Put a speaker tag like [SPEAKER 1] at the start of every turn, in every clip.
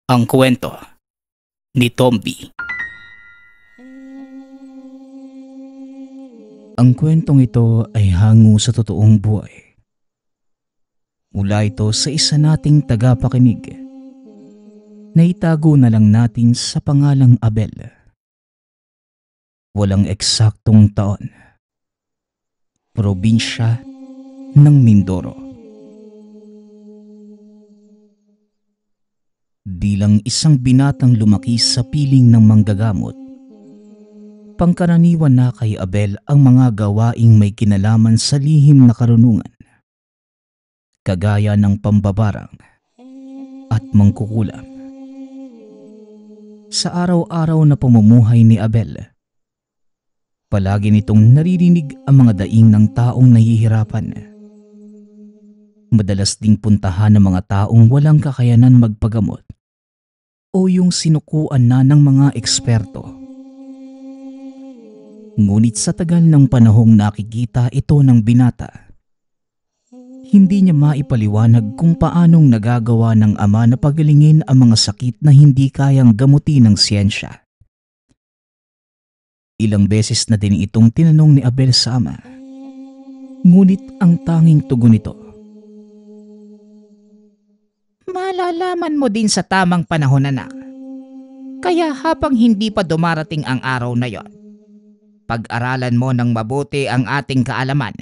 [SPEAKER 1] Ang kwento ni Tomby. Ang kwentong ito ay hango sa totoong buhay. Mula ito sa isa nating tagapakinig na itago na lang natin sa pangalang Abel. Walang eksaktong taon. Probinsya ng Mindoro. Bilang isang binatang lumaki sa piling ng manggagamot, pangkaraniwan na kay Abel ang mga gawaing may kinalaman sa lihim na karunungan, kagaya ng pambabarang at mangkukulam. Sa araw-araw na pamumuhay ni Abel, palagi nitong naririnig ang mga daing ng taong nahihirapan. Madalas ding puntahan ng mga taong walang kakayanan magpagamot o yung sinukuan na ng mga eksperto. Ngunit sa tagal ng panahong nakikita ito ng binata, hindi niya maipaliwanag kung paanong nagagawa ng ama na pagalingin ang mga sakit na hindi kayang gamutin ng siyensya. Ilang beses na din itong tinanong ni Abel sa ama, ngunit ang tanging tugon nito, "Malalaman mo din sa tamang panahon, anak. Kaya habang hindi pa dumarating ang araw na yon, pag-aralan mo ng mabuti ang ating kaalaman.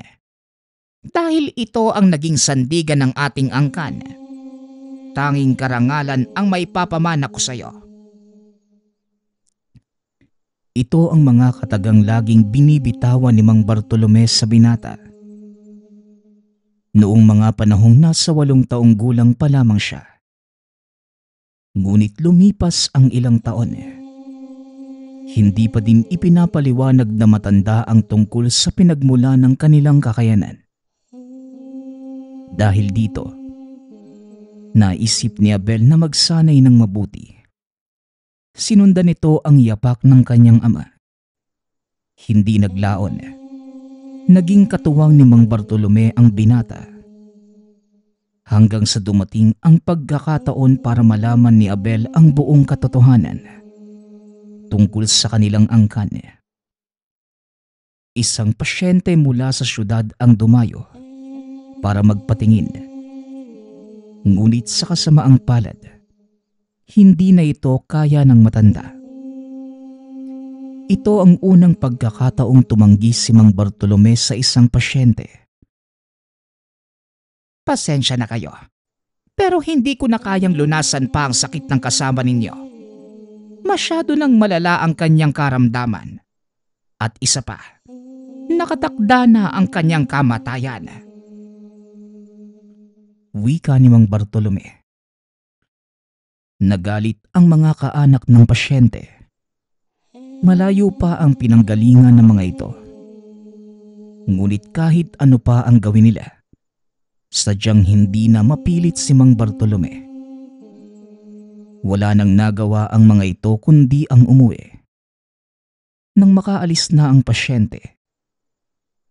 [SPEAKER 1] Dahil ito ang naging sandigan ng ating angkan. Tanging karangalan ang may papamana ko sa iyo." Ito ang mga katagang laging binibitawan ni Mang Bartolome sa binata. Noong mga panahong nasa 8 taong gulang pa lamang siya. Ngunit lumipas ang ilang taon. Hindi pa din ipinapaliwanag na matanda ang tungkol sa pinagmula ng kanilang kakayanan. Dahil dito, naisip ni Abel na magsanay ng mabuti. Sinundan nito ang yapak ng kanyang ama. Hindi naglaon. Naging katuwang ni Mang Bartolome ang binata. Hanggang sa dumating ang pagkakataon para malaman ni Abel ang buong katotohanan tungkol sa kanilang angkan. Isang pasyente mula sa syudad ang dumayo para magpatingin. Ngunit sa kasamaang palad, hindi na ito kaya ng matanda. Ito ang unang pagkakataong tumanggi si Mang Bartolome sa isang pasyente. "Pasensya na kayo, pero hindi ko na kayang lunasan pa ang sakit ng kasama ninyo. Masyado nang malala ang kanyang karamdaman. At isa pa, nakatakda na ang kanyang kamatayan." Wika ni Mang Bartolome. Nagalit ang mga kaanak ng pasyente. Malayo pa ang pinanggalingan ng mga ito. Ngunit kahit ano pa ang gawin nila, sadyang hindi na mapilit si Mang Bartolome. Wala nang nagawa ang mga ito kundi ang umuwi. Nang makaalis na ang pasyente,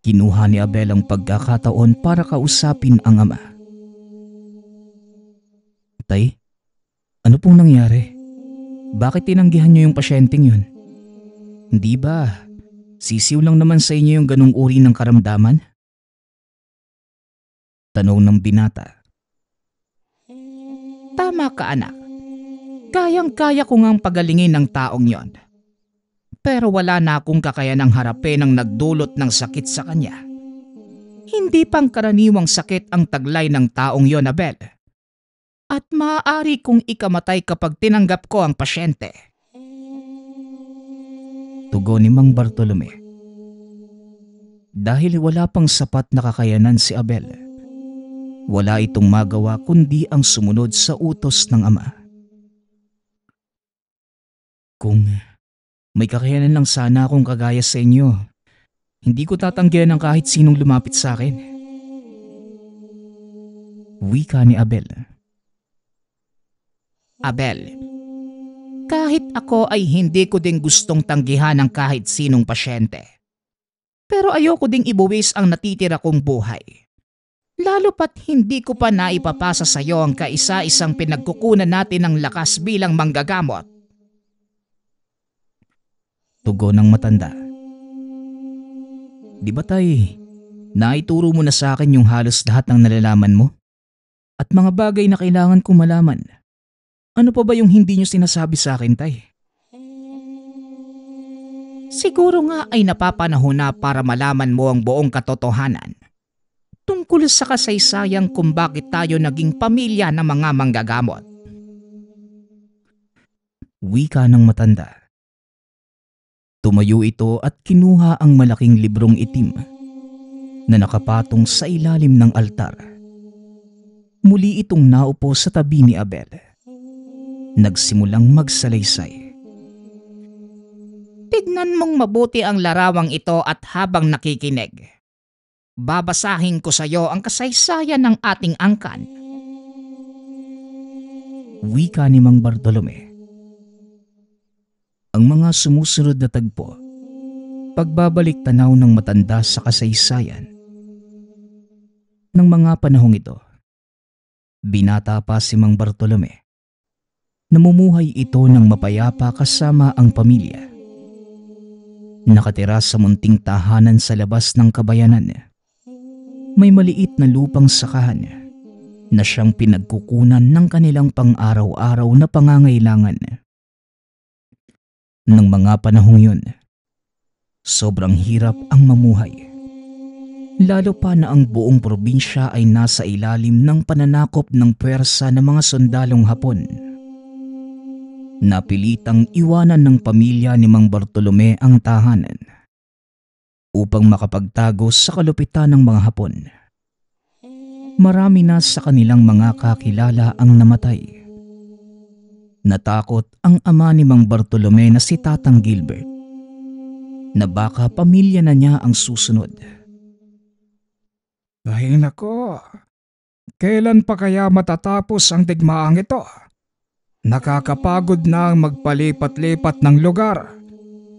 [SPEAKER 1] kinuha ni Abel ang pagkakataon para kausapin ang ama. "Tay, ano pong nangyari? Bakit tinanggihan niyo yung pasyenteng yun? Hindi ba sisiw lang naman sa inyo yung ganung uri ng karamdaman?" Tanong ng binata. "Tama ka, anak. Kayang-kaya ko ngang pagalingin ng taong yon. Pero wala na akong kakayanang harapin ang nagdulot ng sakit sa kanya. Hindi pangkaraniwang sakit ang taglay ng taong yon, Abel. At maaari kong ikamatay kapag tinanggap ko ang pasyente." Tugon ni Mang Bartolome. Dahil wala pang sapat na kakayanan si Abel, wala itong magawa kundi ang sumunod sa utos ng ama. "Kung may kakayanan lang sana akong kagaya sa inyo, hindi ko tatanggihan ng kahit sinong lumapit sa akin." Wika ni Abel. "Abel, kahit ako ay hindi ko din gustong tanggihan ng kahit sinong pasyente. Pero ayoko ding ibuwis ang natitira kong buhay. Lalo pat hindi ko pa naipapasa sa iyo ang kaisa-isang pinagkukunan natin ng lakas bilang manggagamot. Tugon ng matanda. Di ba tay, naituro mo na sa akin yung halos lahat ng nalalaman mo? At mga bagay na kailangan kong malaman. Ano pa ba yung hindi niyo sinasabi sa akin, tay? Siguro nga ay napapanahon na para malaman mo ang buong katotohanan tungkol sa kasaysayan kung bakit tayo naging pamilya ng mga manggagamot. Wika ng matanda. Tumayo ito at kinuha ang malaking librong itim na nakapatong sa ilalim ng altar. Muli itong naupo sa tabi ni Abel. Nagsimulang magsalaysay. Tignan mong mabuti ang larawang ito at habang nakikinig, babasahin ko sa iyo ang kasaysayan ng ating angkan. Wika ni Mang Bartolome. Ang mga sumusunod na tagpo, pagbabalik tanaw ng matanda sa kasaysayan. Ng mga panahong ito, binata pa si Mang Bartolome. Namumuhay ito ng mapayapa kasama ang pamilya. Nakatira sa munting tahanan sa labas ng kabayanan. May maliit na lupang sakahan na siyang pinagkukunan ng kanilang pang-araw-araw na pangangailangan. Nang mga panahong yun, sobrang hirap ang mamuhay. Lalo pa na ang buong probinsya ay nasa ilalim ng pananakop ng pwersa ng mga sundalong Hapon. Napilitang iwanan ng pamilya ni Mang Bartolome ang tahanan upang makapagtago sa kalupitan ng mga Hapon. Marami na sa kanilang mga kakilala ang namatay. Natakot ang ama ni Mang Bartolome na si Tatang Gilbert na baka pamilya na niya ang susunod.
[SPEAKER 2] Ay nako, kailan pa kaya matatapos ang digmaang ito? Nakakapagod na ang magpalipat-lipat ng lugar.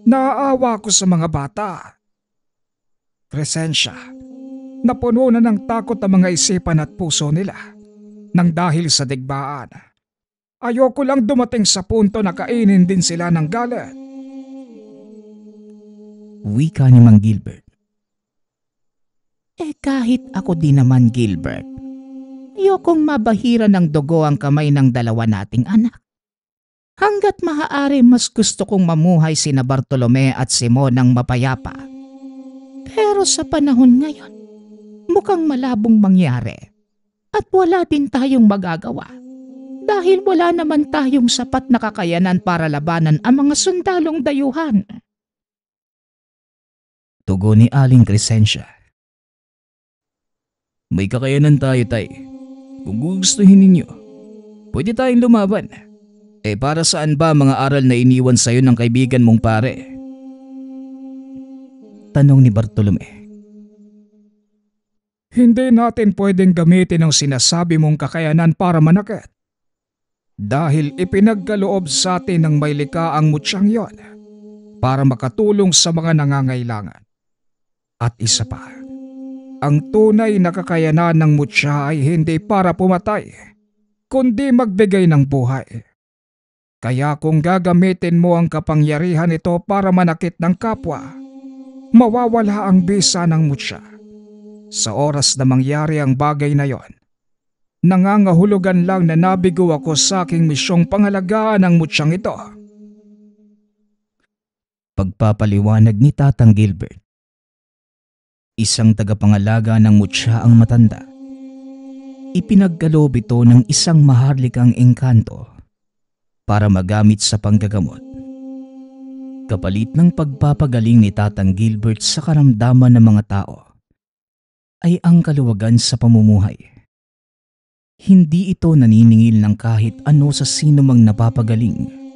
[SPEAKER 2] Naaawa ko sa mga bata. Crescencia, napuno na ng takot ang mga isipan at puso nila nang dahil sa digmaan. Ayoko lang dumating sa punto na kainin din sila ng galit.
[SPEAKER 1] Wika ni Mang Gilbert. Kahit ako din naman, Gilbert. Ayokong mabahira ng dugo ang kamay ng dalawa nating anak. Hanggat maaari mas gusto kong mamuhay sina Bartolome at Simon ng mapayapa. Pero sa panahon ngayon, mukhang malabong mangyari at wala din tayong magagawa dahil wala naman tayong sapat na kakayanan para labanan ang mga sundalong dayuhan. Tugon ni Aling Crescencia. May kakayanan tayo, tay. Kung gustuhin ninyo, pwede tayong lumaban. Para saan ba mga aral na iniwan sa'yo ng kaibigan mong pare? Tanong ni Bartolome.
[SPEAKER 2] Hindi natin pwedeng gamitin ang sinasabi mong kakayanan para manakit. Dahil ipinagkaloob sa atin ng may likaang mutyang yon para makatulong sa mga nangangailangan. At isa pa, ang tunay na kakayanan ng mutya ay hindi para pumatay, kundi magbigay ng buhay. Kaya kung gagamitin mo ang kapangyarihan ito para manakit ng kapwa, mawawala ang bisa ng mutya. Sa oras na mangyari ang bagay na yon, nangangahulugan lang na nabigo ako sa aking misyong pangalagaan ng mutyang ito.
[SPEAKER 1] Pagpapaliwanag ni Tatang Gilbert. Isang tagapangalaga ng mutya ang matanda. Ipinagkaloob ito ng isang maharlikang engkanto para magamit sa panggagamot. Kapalit ng pagpapagaling ni Tatang Gilbert sa karamdaman ng mga tao ay ang kaluwagan sa pamumuhay. Hindi ito naniningil ng kahit ano sa sino mang napapagaling.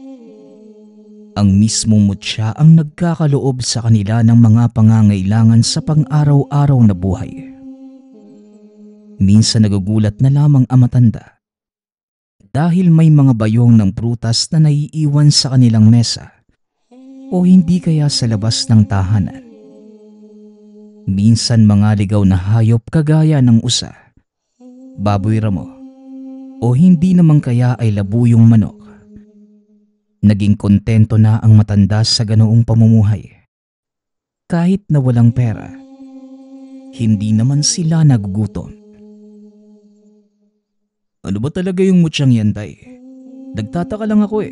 [SPEAKER 1] Ang mismong mutya ang nagkakaloob sa kanila ng mga pangangailangan sa pang-araw-araw na buhay. Minsan nagugulat na lamang ang matanda dahil may mga bayong ng prutas na naiiwan sa kanilang mesa o hindi kaya sa labas ng tahanan. Minsan mga ligaw na hayop kagaya ng usa baboy ramo, o hindi naman kaya ay labuyong manok. Naging kontento na ang matanda sa ganoong pamumuhay. Kahit na walang pera, hindi naman sila nagugutom. Ano ba talaga yung mutyang yan, tay? Nagtataka lang ako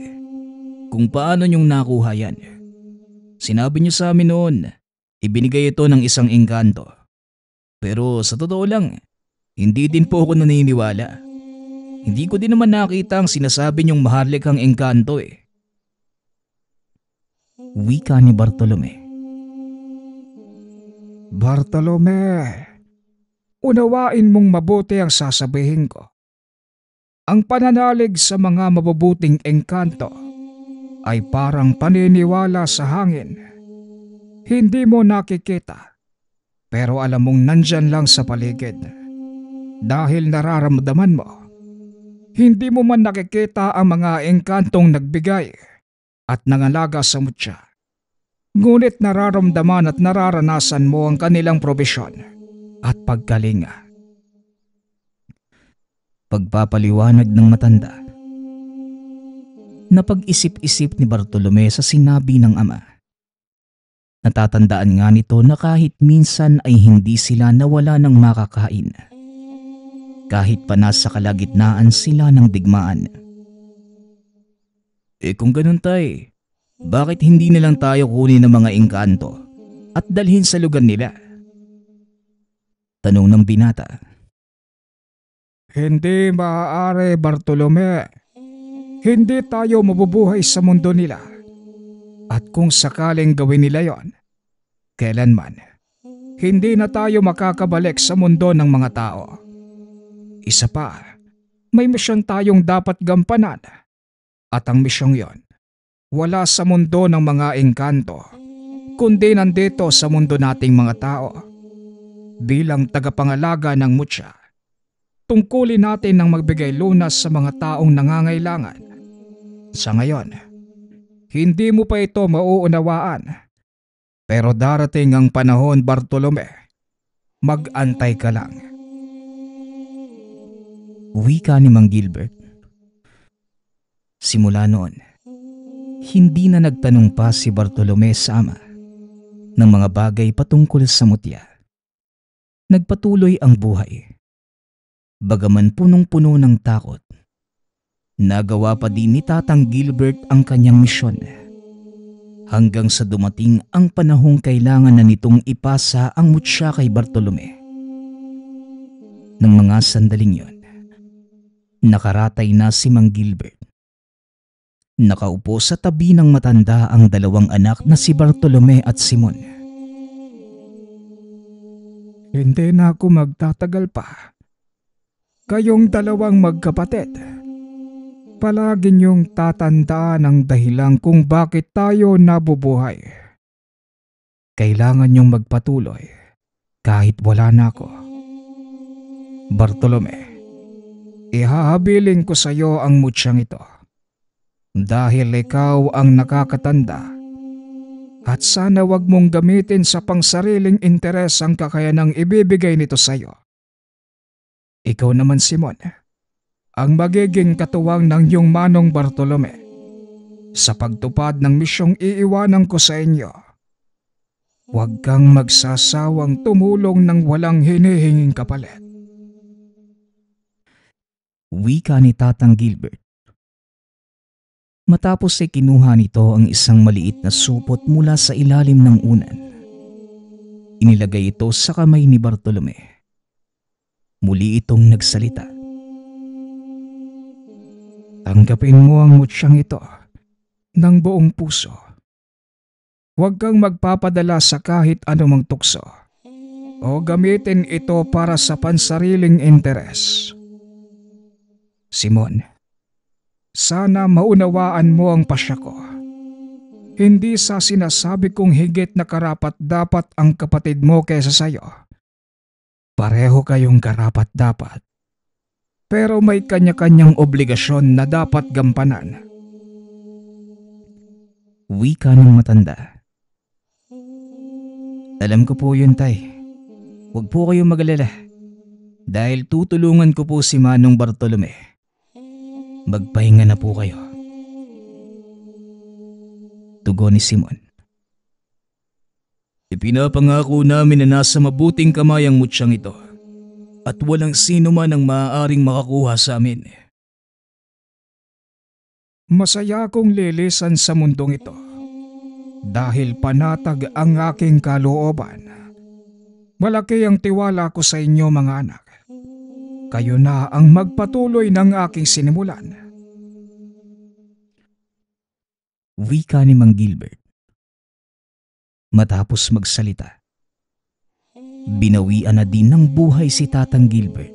[SPEAKER 1] kung paano niyong nakuha yan. Sinabi niyo sa amin noon, ibinigay ito ng isang engkanto. Pero sa totoo lang, hindi din po ako naniniwala. Hindi ko din naman nakita ang sinasabi niyong maharlikang engkanto Wika ni Bartolome.
[SPEAKER 2] Bartolome, unawain mong mabuti ang sasabihin ko. Ang pananalig sa mga mabubuting engkanto ay parang paniniwala sa hangin. Hindi mo nakikita, pero alam mong nandyan lang sa paligid. Dahil nararamdaman mo, hindi mo man nakikita ang mga engkantong nagbigay at nangalaga sa mutya. Ngunit nararamdaman at nararanasan mo ang kanilang probisyon at pagkalinga.
[SPEAKER 1] Pagpapaliwanag ng matanda. Napag-isip-isip ni Bartolome sa sinabi ng ama. Natatandaan nga nito na kahit minsan ay hindi sila nawala ng makakain. Kahit pa nasa kalagitnaan sila ng digmaan. Kung ganun tay, bakit hindi nilang tayo kunin ng mga engkanto at dalhin sa lugar nila? Tanong ng binata.
[SPEAKER 2] Hindi maaari, Bartolome. Hindi tayo mabubuhay sa mundo nila. At kung sakaling gawin nila yon, kailanman, hindi na tayo makakabalik sa mundo ng mga tao. Isa pa, may misyon tayong dapat gampanan. At ang misyong yon, wala sa mundo ng mga engkanto, kundi nandito sa mundo nating mga tao. Bilang tagapangalaga ng mutya, tungkulin natin ang magbigay lunas sa mga taong nangangailangan. Sa ngayon, hindi mo pa ito mauunawaan. Pero darating ang panahon, Bartolome. Mag-antay ka lang.
[SPEAKER 1] Wika ni Mang Gilbert. Simula noon, hindi na nagtanong pa si Bartolome sa ama ng mga bagay patungkol sa mutya. Nagpatuloy ang buhay. Bagaman punong-puno ng takot, nagawa pa din ni Tatang Gilbert ang kanyang misyon. Hanggang sa dumating ang panahong kailangan na nitong ipasa ang mutya kay Bartolome. Nang mga sandaling yon, nakaratay na si Mang Gilbert. Nakaupo sa tabi ng matanda ang dalawang anak na si Bartolome at Simon.
[SPEAKER 2] Hindi na ako magtatagal pa. Kayong dalawang magkapatid, palagi niyong tatandaan ang dahilan kung bakit tayo nabubuhay. Kailangan niyong magpatuloy kahit wala na ako. Bartolome, ihahabilin ko sa iyo ang mutyang ito. Dahil ikaw ang nakakatanda at sana wag mong gamitin sa pangsariling interes ang kakayanang ibibigay nito sa iyo. Ikaw naman, Simon, ang magiging katuwang ng iyong manong Bartolome sa pagtupad ng misyong iiwanan ko sa inyo. Huwag kang magsasawang tumulong ng walang hinihinging kapalit.
[SPEAKER 1] Wika ni Tatang Gilbert. Matapos ay kinuha nito ang isang maliit na supot mula sa ilalim ng unan. Inilagay ito sa kamay ni Bartolome. Muli itong nagsalita. Tanggapin mo ang mutsyang ito ng buong puso. Huwag kang magpapadala sa kahit anumang tukso o gamitin ito para sa pansariling interes. Simon, sana maunawaan mo ang pasya ko. Hindi sa sinasabi kong higit na karapat-dapat ang kapatid mo kaysa sayo. Pareho kayong karapat-dapat. Pero may kanya-kanyang obligasyon na dapat gampanan. Wika ng matanda. Alam ko po yun, tay. Huwag po kayong mag-alala. Dahil tutulungan ko po si Manong Bartolome. Magpahinga na po kayo. Tugon ni Simon. Ipinapangako namin na nasa mabuting kamay ang mutsyang ito at walang sino man ang maaaring makakuha sa amin.
[SPEAKER 2] Masaya akong lilisan sa mundong ito dahil panatag ang aking kalooban. Malaki ang tiwala ko sa inyo mga anak. Kayo na ang magpatuloy ng aking sinimulan.
[SPEAKER 1] Wika ni Mang Gilbert. Matapos magsalita, binawian na din ng buhay si Tatang Gilbert.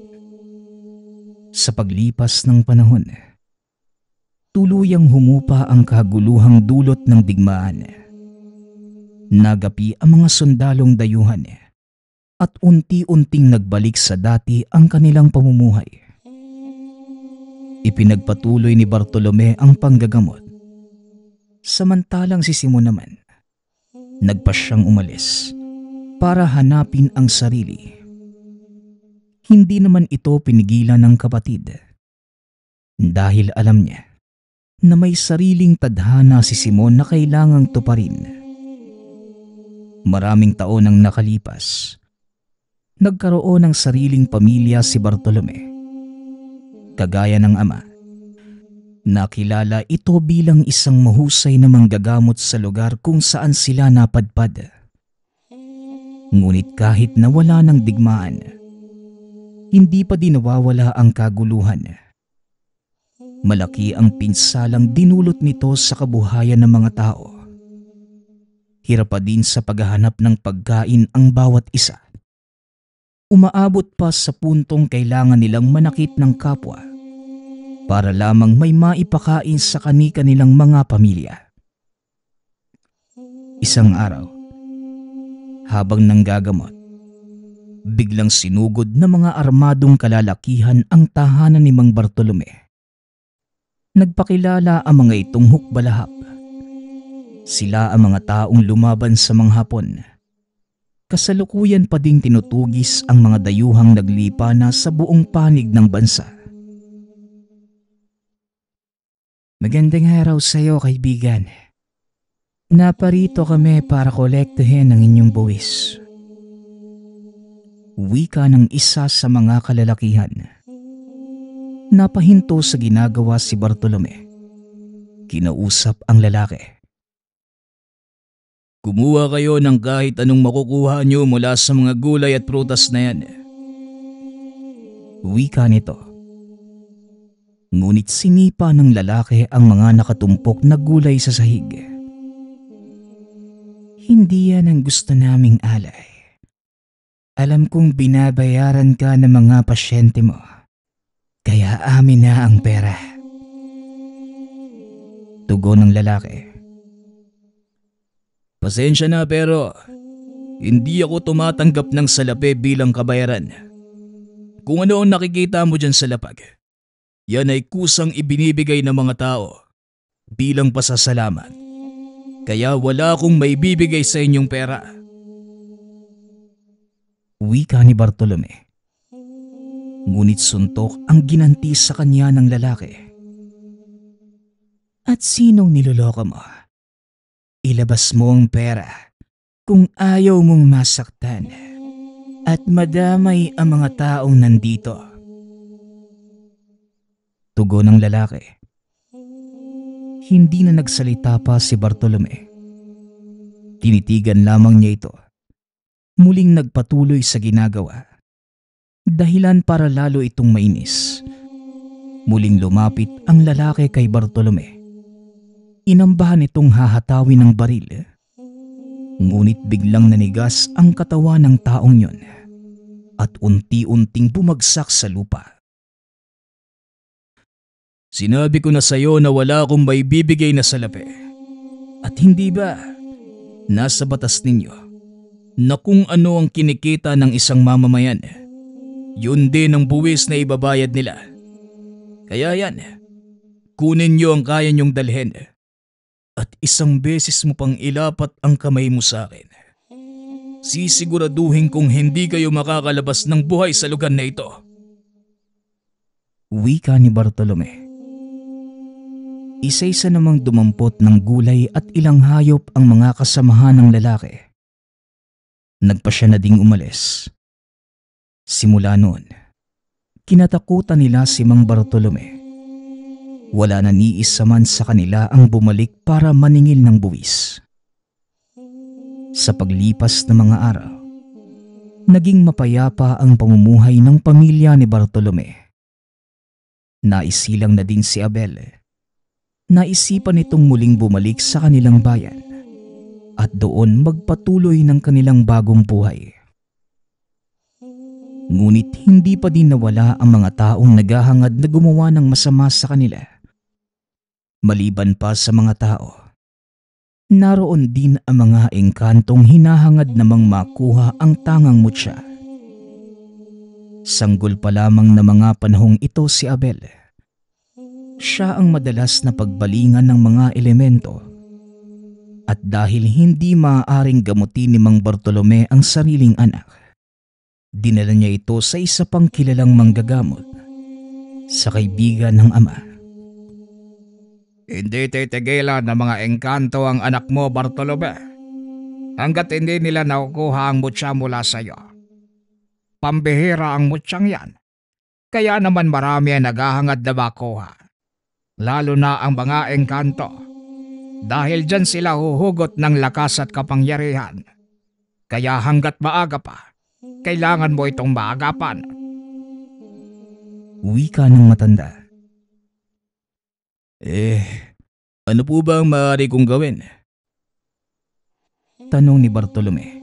[SPEAKER 1] Sa paglipas ng panahon, tuluyang humupa ang kaguluhang dulot ng digmaan. Nagapi ang mga sundalong dayuhan at unti-unting nagbalik sa dati ang kanilang pamumuhay. Ipinagpatuloy ni Bartolome ang panggagamot. Samantalang si Simon naman, nagpa siyang umalis para hanapin ang sarili. Hindi naman ito pinigilan ng kapatid dahil alam niya na may sariling tadhana si Simon na kailangang tuparin. Maraming taon ang nakalipas. Nagkaroon ng sariling pamilya si Bartolome. Kagaya ng ama, nakilala ito bilang isang mahusay na manggagamot sa lugar kung saan sila napadpad. Ngunit kahit nawala ng digmaan, hindi pa din nawawala ang kaguluhan. Malaki ang pinsalang dinulot nito sa kabuhayan ng mga tao. Hirap pa din sa paghahanap ng pagkain ang bawat isa. Umaabot pa sa puntong kailangan nilang manakit ng kapwa para lamang may maipakain sa kani-kanilang mga pamilya. Isang araw, habang nanggagamot, biglang sinugod na mga armadong kalalakihan ang tahanan ni Mang Bartolome. Nagpakilala ang mga itong hukbalahap. Sila ang mga taong lumaban sa mga Hapon. Kasalukuyan pa ding tinutugis ang mga dayuhang naglipa na sa buong panig ng bansa. Magandang araw sa iyo, kaibigan. Naparito kami para kolektahin ang inyong buwis. Wika ng isa sa mga kalalakihan. Napahinto sa ginagawa si Bartolome. Kinausap ang lalaki. Kumuha kayo ng kahit anong makukuha nyo mula sa mga gulay at prutas na yan. Wika nito. Ngunit sinipa ng lalaki ang mga nakatumpok na gulay sa sahig. Hindi yan ang gusto naming alay. Alam kong binabayaran ka ng mga pasyente mo. Kaya amin na ang pera. Tugon ng lalaki. Pasensya na pero hindi ako tumatanggap ng salapi bilang kabayaran. Kung ano ang nakikita mo dyan sa lapag, yan ay kusang ibinibigay ng mga tao bilang pasasalamat. Kaya wala akong maibibigay sa inyong pera. Wika ni Bartolome. Ngunit suntok ang ginanti sa kanya ng lalaki. At sinong niloloko mo? Ilabas mo ang pera kung ayaw mong masaktan at madamay ang mga taong nandito. Tugon ng lalaki. Hindi na nagsalita pa si Bartolome. Tinitigan lamang niya ito. Muling nagpatuloy sa ginagawa. Dahilan para lalo itong mainis. Muling lumapit ang lalaki kay Bartolome. Inambahan itong hahatawin ng baril. Ngunit biglang nanigas ang katawan ng taong yon at unti-unting bumagsak sa lupa. Sinabi ko na sa iyo na wala akong maibibigay na salapi. At hindi ba nasa batas ninyo na kung ano ang kinikita ng isang mamamayan, yun din ang buwis na ibabayad nila. Kaya yan, kunin niyo ang kaya niyong dalhin. At isang beses mo pang ilapat ang kamay mo sa akin. Sisiguraduhin kong hindi kayo makakalabas ng buhay sa lugar na ito. Wika ni Bartolome. Isa-isa namang dumampot ng gulay at ilang hayop ang mga kasamahan ng lalaki. Nagpasya na ding umalis. Simula noon, kinatakutan nila si Mang Bartolome. Wala na ni isa man sa kanila ang bumalik para maningil ng buwis. Sa paglipas ng mga araw, naging mapayapa ang pamumuhay ng pamilya ni Bartolome. Naisilang na din si Abel. Naisipan nitong muling bumalik sa kanilang bayan at doon magpatuloy ng kanilang bagong buhay. Ngunit hindi pa din nawala ang mga taong naghahangad na gumawa ng masama sa kanila. Maliban pa sa mga tao, naroon din ang mga engkantong hinahangad namang makuha ang tangang mutya. Sanggol pa lamang na mga panahong ito si Abel. Siya ang madalas na pagbalingan ng mga elemento. At dahil hindi maaaring gamutin ni Mang Bartolome ang sariling anak, dinala niya ito sa isa pang kilalang manggagamot, sa kaibigan ng ama.
[SPEAKER 2] Hindi titigilan ng mga engkanto ang anak mo, Bartolome, hanggat hindi nila nakukuha ang mutya mula sa iyo. Pambihira ang mutyang yan, kaya naman marami ang naghahangad na makuha. Lalo na ang mga engkanto, dahil dyan sila huhugot ng lakas at kapangyarihan. Kaya hanggat maaga pa, kailangan mo itong maagapan.
[SPEAKER 1] Wika ng matanda. Ano po ba ang maaari kong gawin? Tanong ni Bartolome.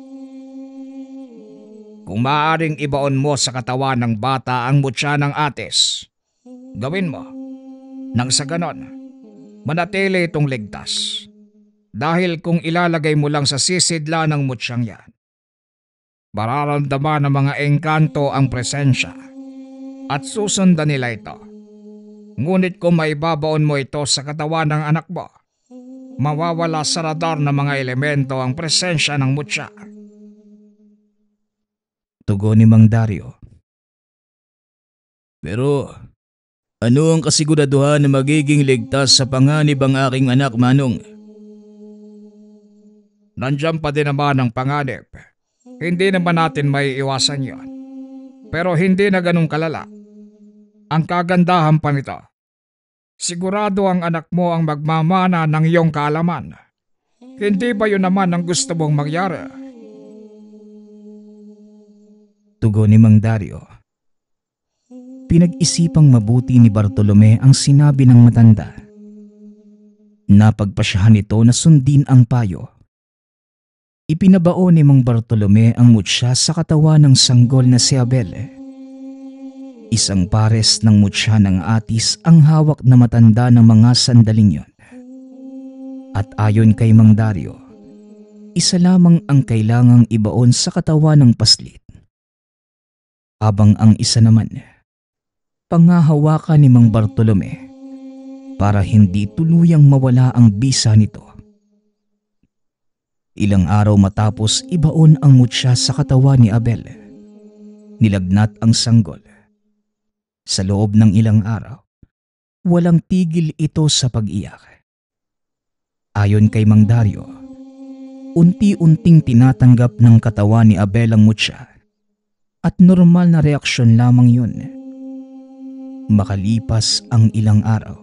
[SPEAKER 2] Kung maaaring ibaon mo sa katawan ng bata ang mutya ng atis, gawin mo. Nang sa ganon, manatili itong ligtas. Dahil kung ilalagay mo lang sa sisidla ng mutyang yan, mararamdaman ng mga engkanto ang presensya at susundan nila ito. Ngunit kung maibabaon mo ito sa katawan ng anak mo, mawawala sa radar ng mga elemento ang presensya ng mutya.
[SPEAKER 1] Tugon ni Mang Dario. Pero ano ang kasiguraduhan na magiging ligtas sa panganib ang aking anak, Manong?
[SPEAKER 2] Nandiyan pa din naman ang panganib. Hindi naman natin may iwasan yon. Pero hindi na ganun kalala. Ang kagandahan pa nito, sigurado ang anak mo ang magmamana ng iyong kaalaman. Hindi ba yun naman ang gusto mong mangyari?
[SPEAKER 1] Tugon ni Mang Dario. Pinag-isipang mabuti ni Bartolome ang sinabi ng matanda. Napagpasyahan ito na sundin ang payo. Ipinabaon ni Mang Bartolome ang mutya sa katawan ng sanggol na si Abel. Isang pares ng mutya ng atis ang hawak na matanda ng mga sandaling yon. At ayon kay Mang Dario, isa lamang ang kailangang ibaon sa katawan ng paslit. Habang ang isa naman, panghahawakan ni Mang Bartolome para hindi tuluyang mawala ang bisa nito. Ilang araw matapos ibaon ang mutya sa katawan ni Abel, nilagnat ang sanggol. Sa loob ng ilang araw, walang tigil ito sa pag-iyak. Ayon kay Mang Dario, unti-unting tinatanggap ng katawan ni Abel ang mutya at normal na reaksyon lamang yun. Makalipas ang ilang araw,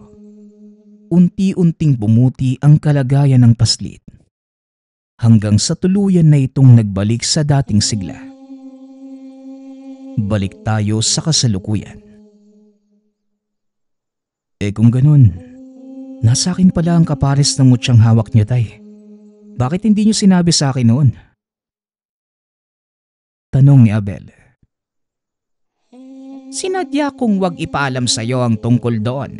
[SPEAKER 1] unti-unting bumuti ang kalagayan ng paslit hanggang sa tuluyan na itong nagbalik sa dating sigla. Balik tayo sa kasalukuyan. Kung ganun, nasa akin pala ang kapares ng mutyang hawak niyo, tay. Bakit hindi niyo sinabi sa akin noon? Tanong ni Abel.
[SPEAKER 3] Sinadya kong wag ipaalam sa iyo ang tungkol doon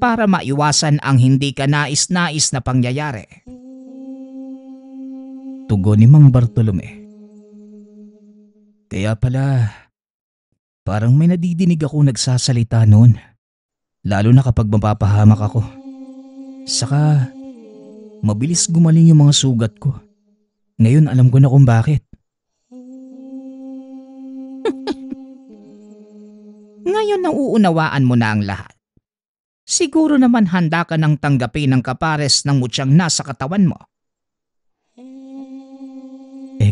[SPEAKER 3] para maiwasan ang hindi ka nais-nais na pangyayari.
[SPEAKER 1] Tugon ni Mang Bartolome. Kaya pala, parang may nadidinig ako nagsasalita noon, lalo na kapag mapapahamak ako. Saka, mabilis gumaling yung mga sugat ko. Ngayon alam ko na kung bakit.
[SPEAKER 3] Ngayon nauunawaan mo na ang lahat. Siguro naman handa ka nang tanggapin ang kapares ng mutyang nasa katawan mo.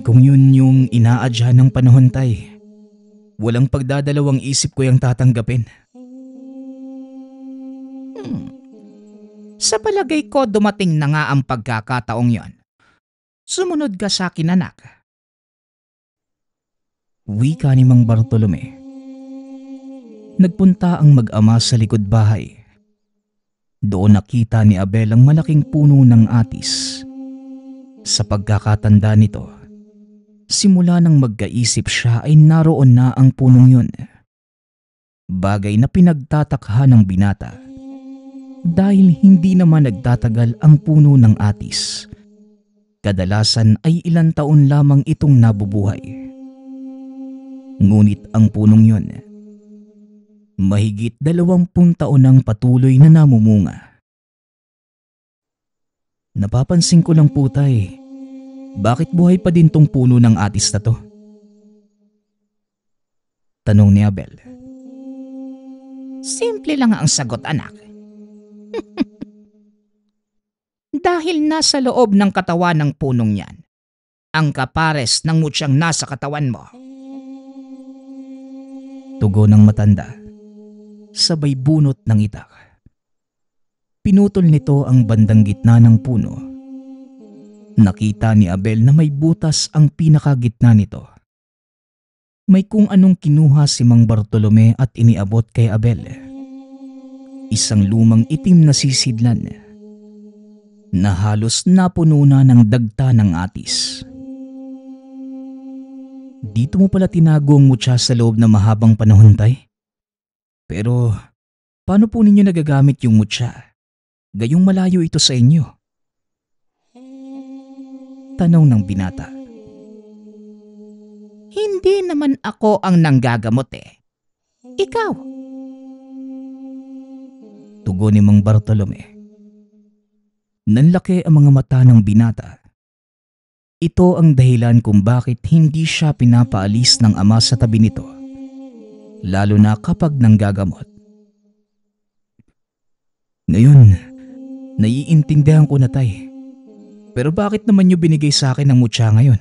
[SPEAKER 1] Kung yun yung inaadya ng panahon, tay, walang pagdadalawang isip ko yung tatanggapin.
[SPEAKER 3] Sa palagay ko dumating na nga ang pagkakataong yon. Sumunod ka sa akin, anak.
[SPEAKER 1] Wika ni Mang Bartolome. Nagpunta ang mag-ama sa likod bahay. Doon nakita ni Abel ang malaking puno ng atis. Sa pagkakatanda nito, simula nang magkaisip siya ay naroon na ang punong yun. Bagay na pinagtatakha ng binata dahil hindi naman nagtatagal ang puno ng atis. Kadalasan ay ilang taon lamang itong nabubuhay. Ngunit ang punong yun, mahigit 20 taon nang patuloy na namumunga. Napapansin ko lang po, tay, bakit buhay pa din tong puno ng atis na to? Tanong ni Abel.
[SPEAKER 3] Simple lang ang sagot, anak. Dahil nasa loob ng katawan ng punong yan, ang kapares ng mutyang nasa katawan mo.
[SPEAKER 1] Tugon ng matanda, sabay bunot ng itak. Pinutol nito ang bandang gitna ng puno. Nakita ni Abel na may butas ang pinakagitna nito. May kung anong kinuha si Mang Bartolome at iniabot kay Abel. Isang lumang itim na sisidlan na halos napuno na ng dagta ng atis. Dito mo pala tinago ang mutya sa loob ng mahabang panahon, tay? Pero paano po ninyo nagagamit yung mutya? Gayong malayo ito sa inyo. Tanong ng binata.
[SPEAKER 3] Hindi naman ako ang nanggagamot eh. Ikaw.
[SPEAKER 1] Tugon ni Mang Bartolome. Nanlaki ang mga mata ng binata. Ito ang dahilan kung bakit hindi siya pinapaalis ng ama sa tabi nito, lalo na kapag nanggagamot. Ngayon, naiintindihan ko na, tay. Pero bakit naman niyo binigay sa akin ang mutya ngayon?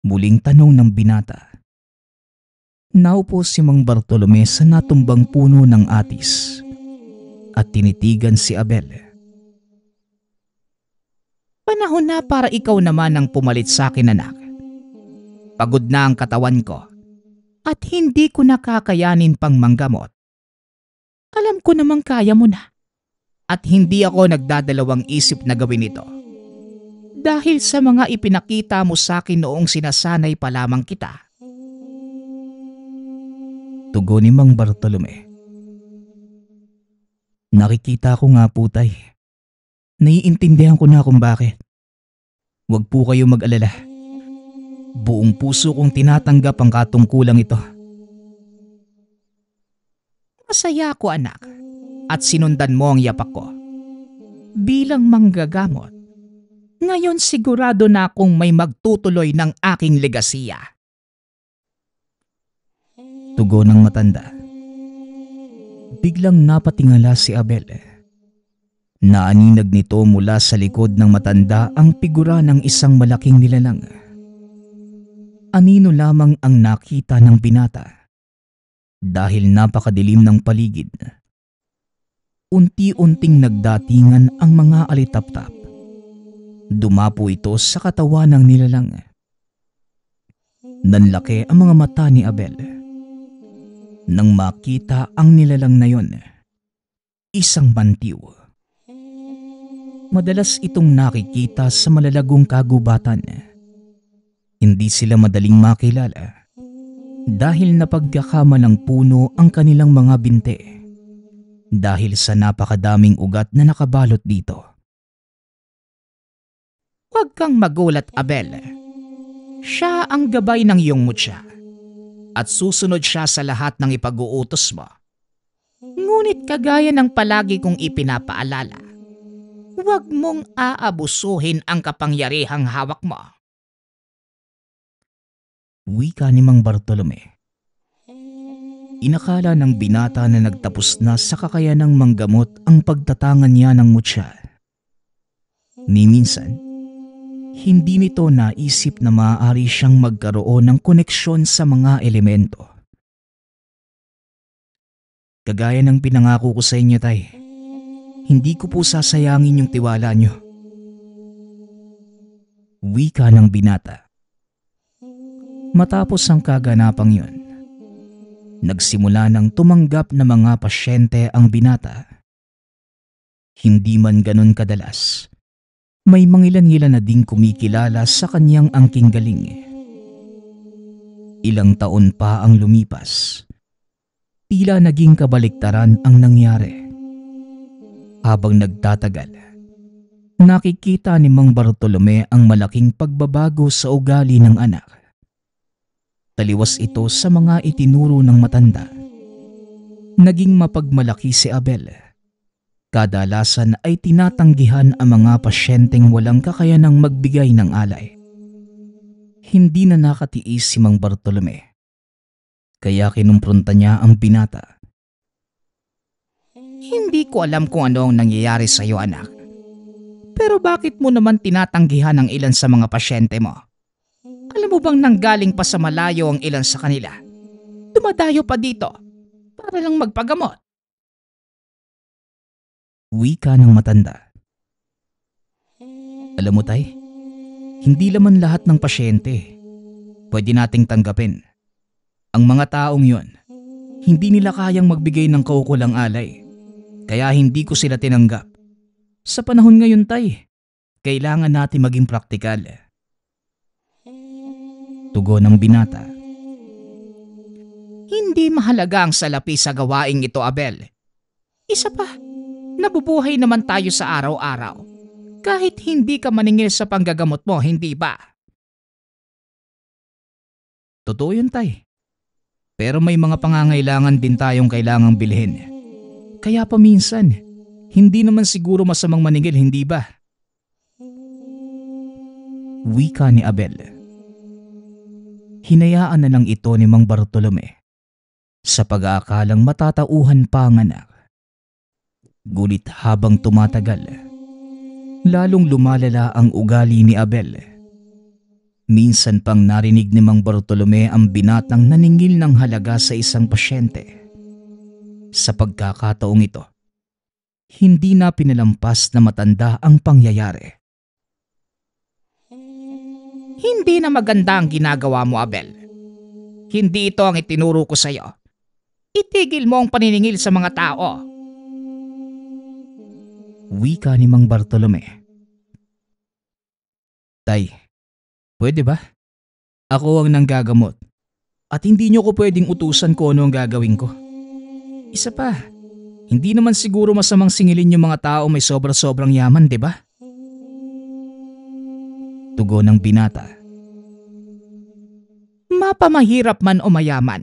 [SPEAKER 1] Muling tanong ng binata. Naupo si Mang Bartolome sa natumbang puno ng atis at tinitigan si Abel.
[SPEAKER 3] Panahon na para ikaw naman ang pumalit sa akin, anak. Pagod na ang katawan ko at hindi ko nakakayanin pang manggamot. Alam ko namang kaya mo na at hindi ako nagdadalawang isip na gawin ito. Dahil sa mga ipinakita mo sa akin noong sinasanay pa lamang kita.
[SPEAKER 1] Tugon ni Mang Bartolome. Nakikita ko nga po, tay. Naiintindihan ko na kung bakit. Huwag po kayo mag-alala. Buong puso kong tinatanggap ang katungkulang ito.
[SPEAKER 3] Masaya ako, anak, at sinundan mo ang yapak ko. Bilang manggagamot, ngayon sigurado na akong may magtutuloy ng aking legasiya.
[SPEAKER 1] Tugon ng matanda. Biglang napatingala si Abel. Naaninag nito mula sa likod ng matanda ang figura ng isang malaking nilalang. Anino lamang ang nakita ng binata. Dahil napakadilim ng paligid, unti-unting nagdatingan ang mga alitap-tap. Dumapo ito sa katawan ng nilalang. Nanlaki ang mga mata ni Abel. Nang makita ang nilalang na yon, isang bantiw. Madalas itong nakikita sa malalagong kagubatan. Hindi sila madaling makilala dahil napagkakamalang puno ang kanilang mga binte dahil sa napakadaming ugat na nakabalot dito.
[SPEAKER 3] Huwag kang magulat, Abel. Siya ang gabay ng iyong mutya at susunod siya sa lahat ng ipag-uutos mo. Ngunit kagaya ng palagi kong ipinapaalala, huwag mong aabusuhin ang kapangyarihang hawak mo.
[SPEAKER 1] Wika ni Mang Bartolome. Inakala ng binata na nagtapos na sa kakayanang manggamot ang pagtatangan niya ng mutya. Ni minsan, hindi nito naisip na maaari siyang magkaroon ng koneksyon sa mga elemento. Kagaya ng pinangako ko sa inyo, Tay, hindi ko po sasayangin yung tiwala niyo. Wika ng binata. Matapos ang kaganapang yun, nagsimula ng tumanggap na mga pasyente ang binata. Hindi man ganun kadalas, may mangilan-ngilan na ding kumikilala sa kanyang angking galing. Ilang taon pa ang lumipas, tila naging kabaliktaran ang nangyari. Habang nagtatagal, nakikita ni Mang Bartolome ang malaking pagbabago sa ugali ng anak. Taliwas ito sa mga itinuro ng matanda. Naging mapagmalaki si Abel. Kadalasan ay tinatanggihan ang mga pasyenteng walang kakayanang magbigay ng alay. Hindi na nakatiis si Mang Bartolome, kaya kinumpronta niya ang binata.
[SPEAKER 3] Hindi ko alam kung ano ang nangyayari sa iyo, anak. Pero bakit mo naman tinatanggihan ang ilan sa mga pasyente mo? Alam mo bang nanggaling pa sa malayo ang ilan sa kanila? Dumadayo pa dito para lang magpagamot.
[SPEAKER 1] Wika ng matanda. Alam mo, Tay, hindi laman lahat ng pasyente pwede nating tanggapin. Ang mga taong yon, hindi nila kayang magbigay ng kaukulang alay, kaya hindi ko sila tinanggap. Sa panahon ngayon, Tay, kailangan natin maging praktikal. Tugon ng binata.
[SPEAKER 3] Hindi mahalaga ang salapi sa gawaing ito, Abel. Isa pa, nabubuhay naman tayo sa araw-araw. Kahit hindi ka maningil sa panggagamot mo, hindi ba?
[SPEAKER 1] Totoo yun, Tay. Pero may mga pangangailangan din tayong kailangang bilhin. Kaya paminsan, hindi naman siguro masamang maningil, hindi ba? Wika ni Abel. Hinayaan na lang ito ni Mang Bartolome sa pag-aakalang matatauhan pa ang anak. Gulit habang tumatagal, lalong lumalala ang ugali ni Abel. Minsan pang narinig ni Mang Bartolome ang binatang naningil ng halaga sa isang pasyente. Sa pagkakataong ito, hindi na pinalampas na matanda ang pangyayari.
[SPEAKER 3] Hindi na maganda ang ginagawa mo, Abel. Hindi ito ang itinuro ko sa iyo. Itigil mo ang paniningil sa mga tao.
[SPEAKER 1] Wika ni Mang Bartolome. Tay, pwede ba? Ako ang nanggagamot at hindi niyo ko pwedeng utusan ko ano ang gagawin ko. Isa pa, hindi naman siguro masamang singilin yung mga tao may sobra-sobrang yaman, di ba? Tugon ng binata.
[SPEAKER 3] Mapamahirap man o mayaman,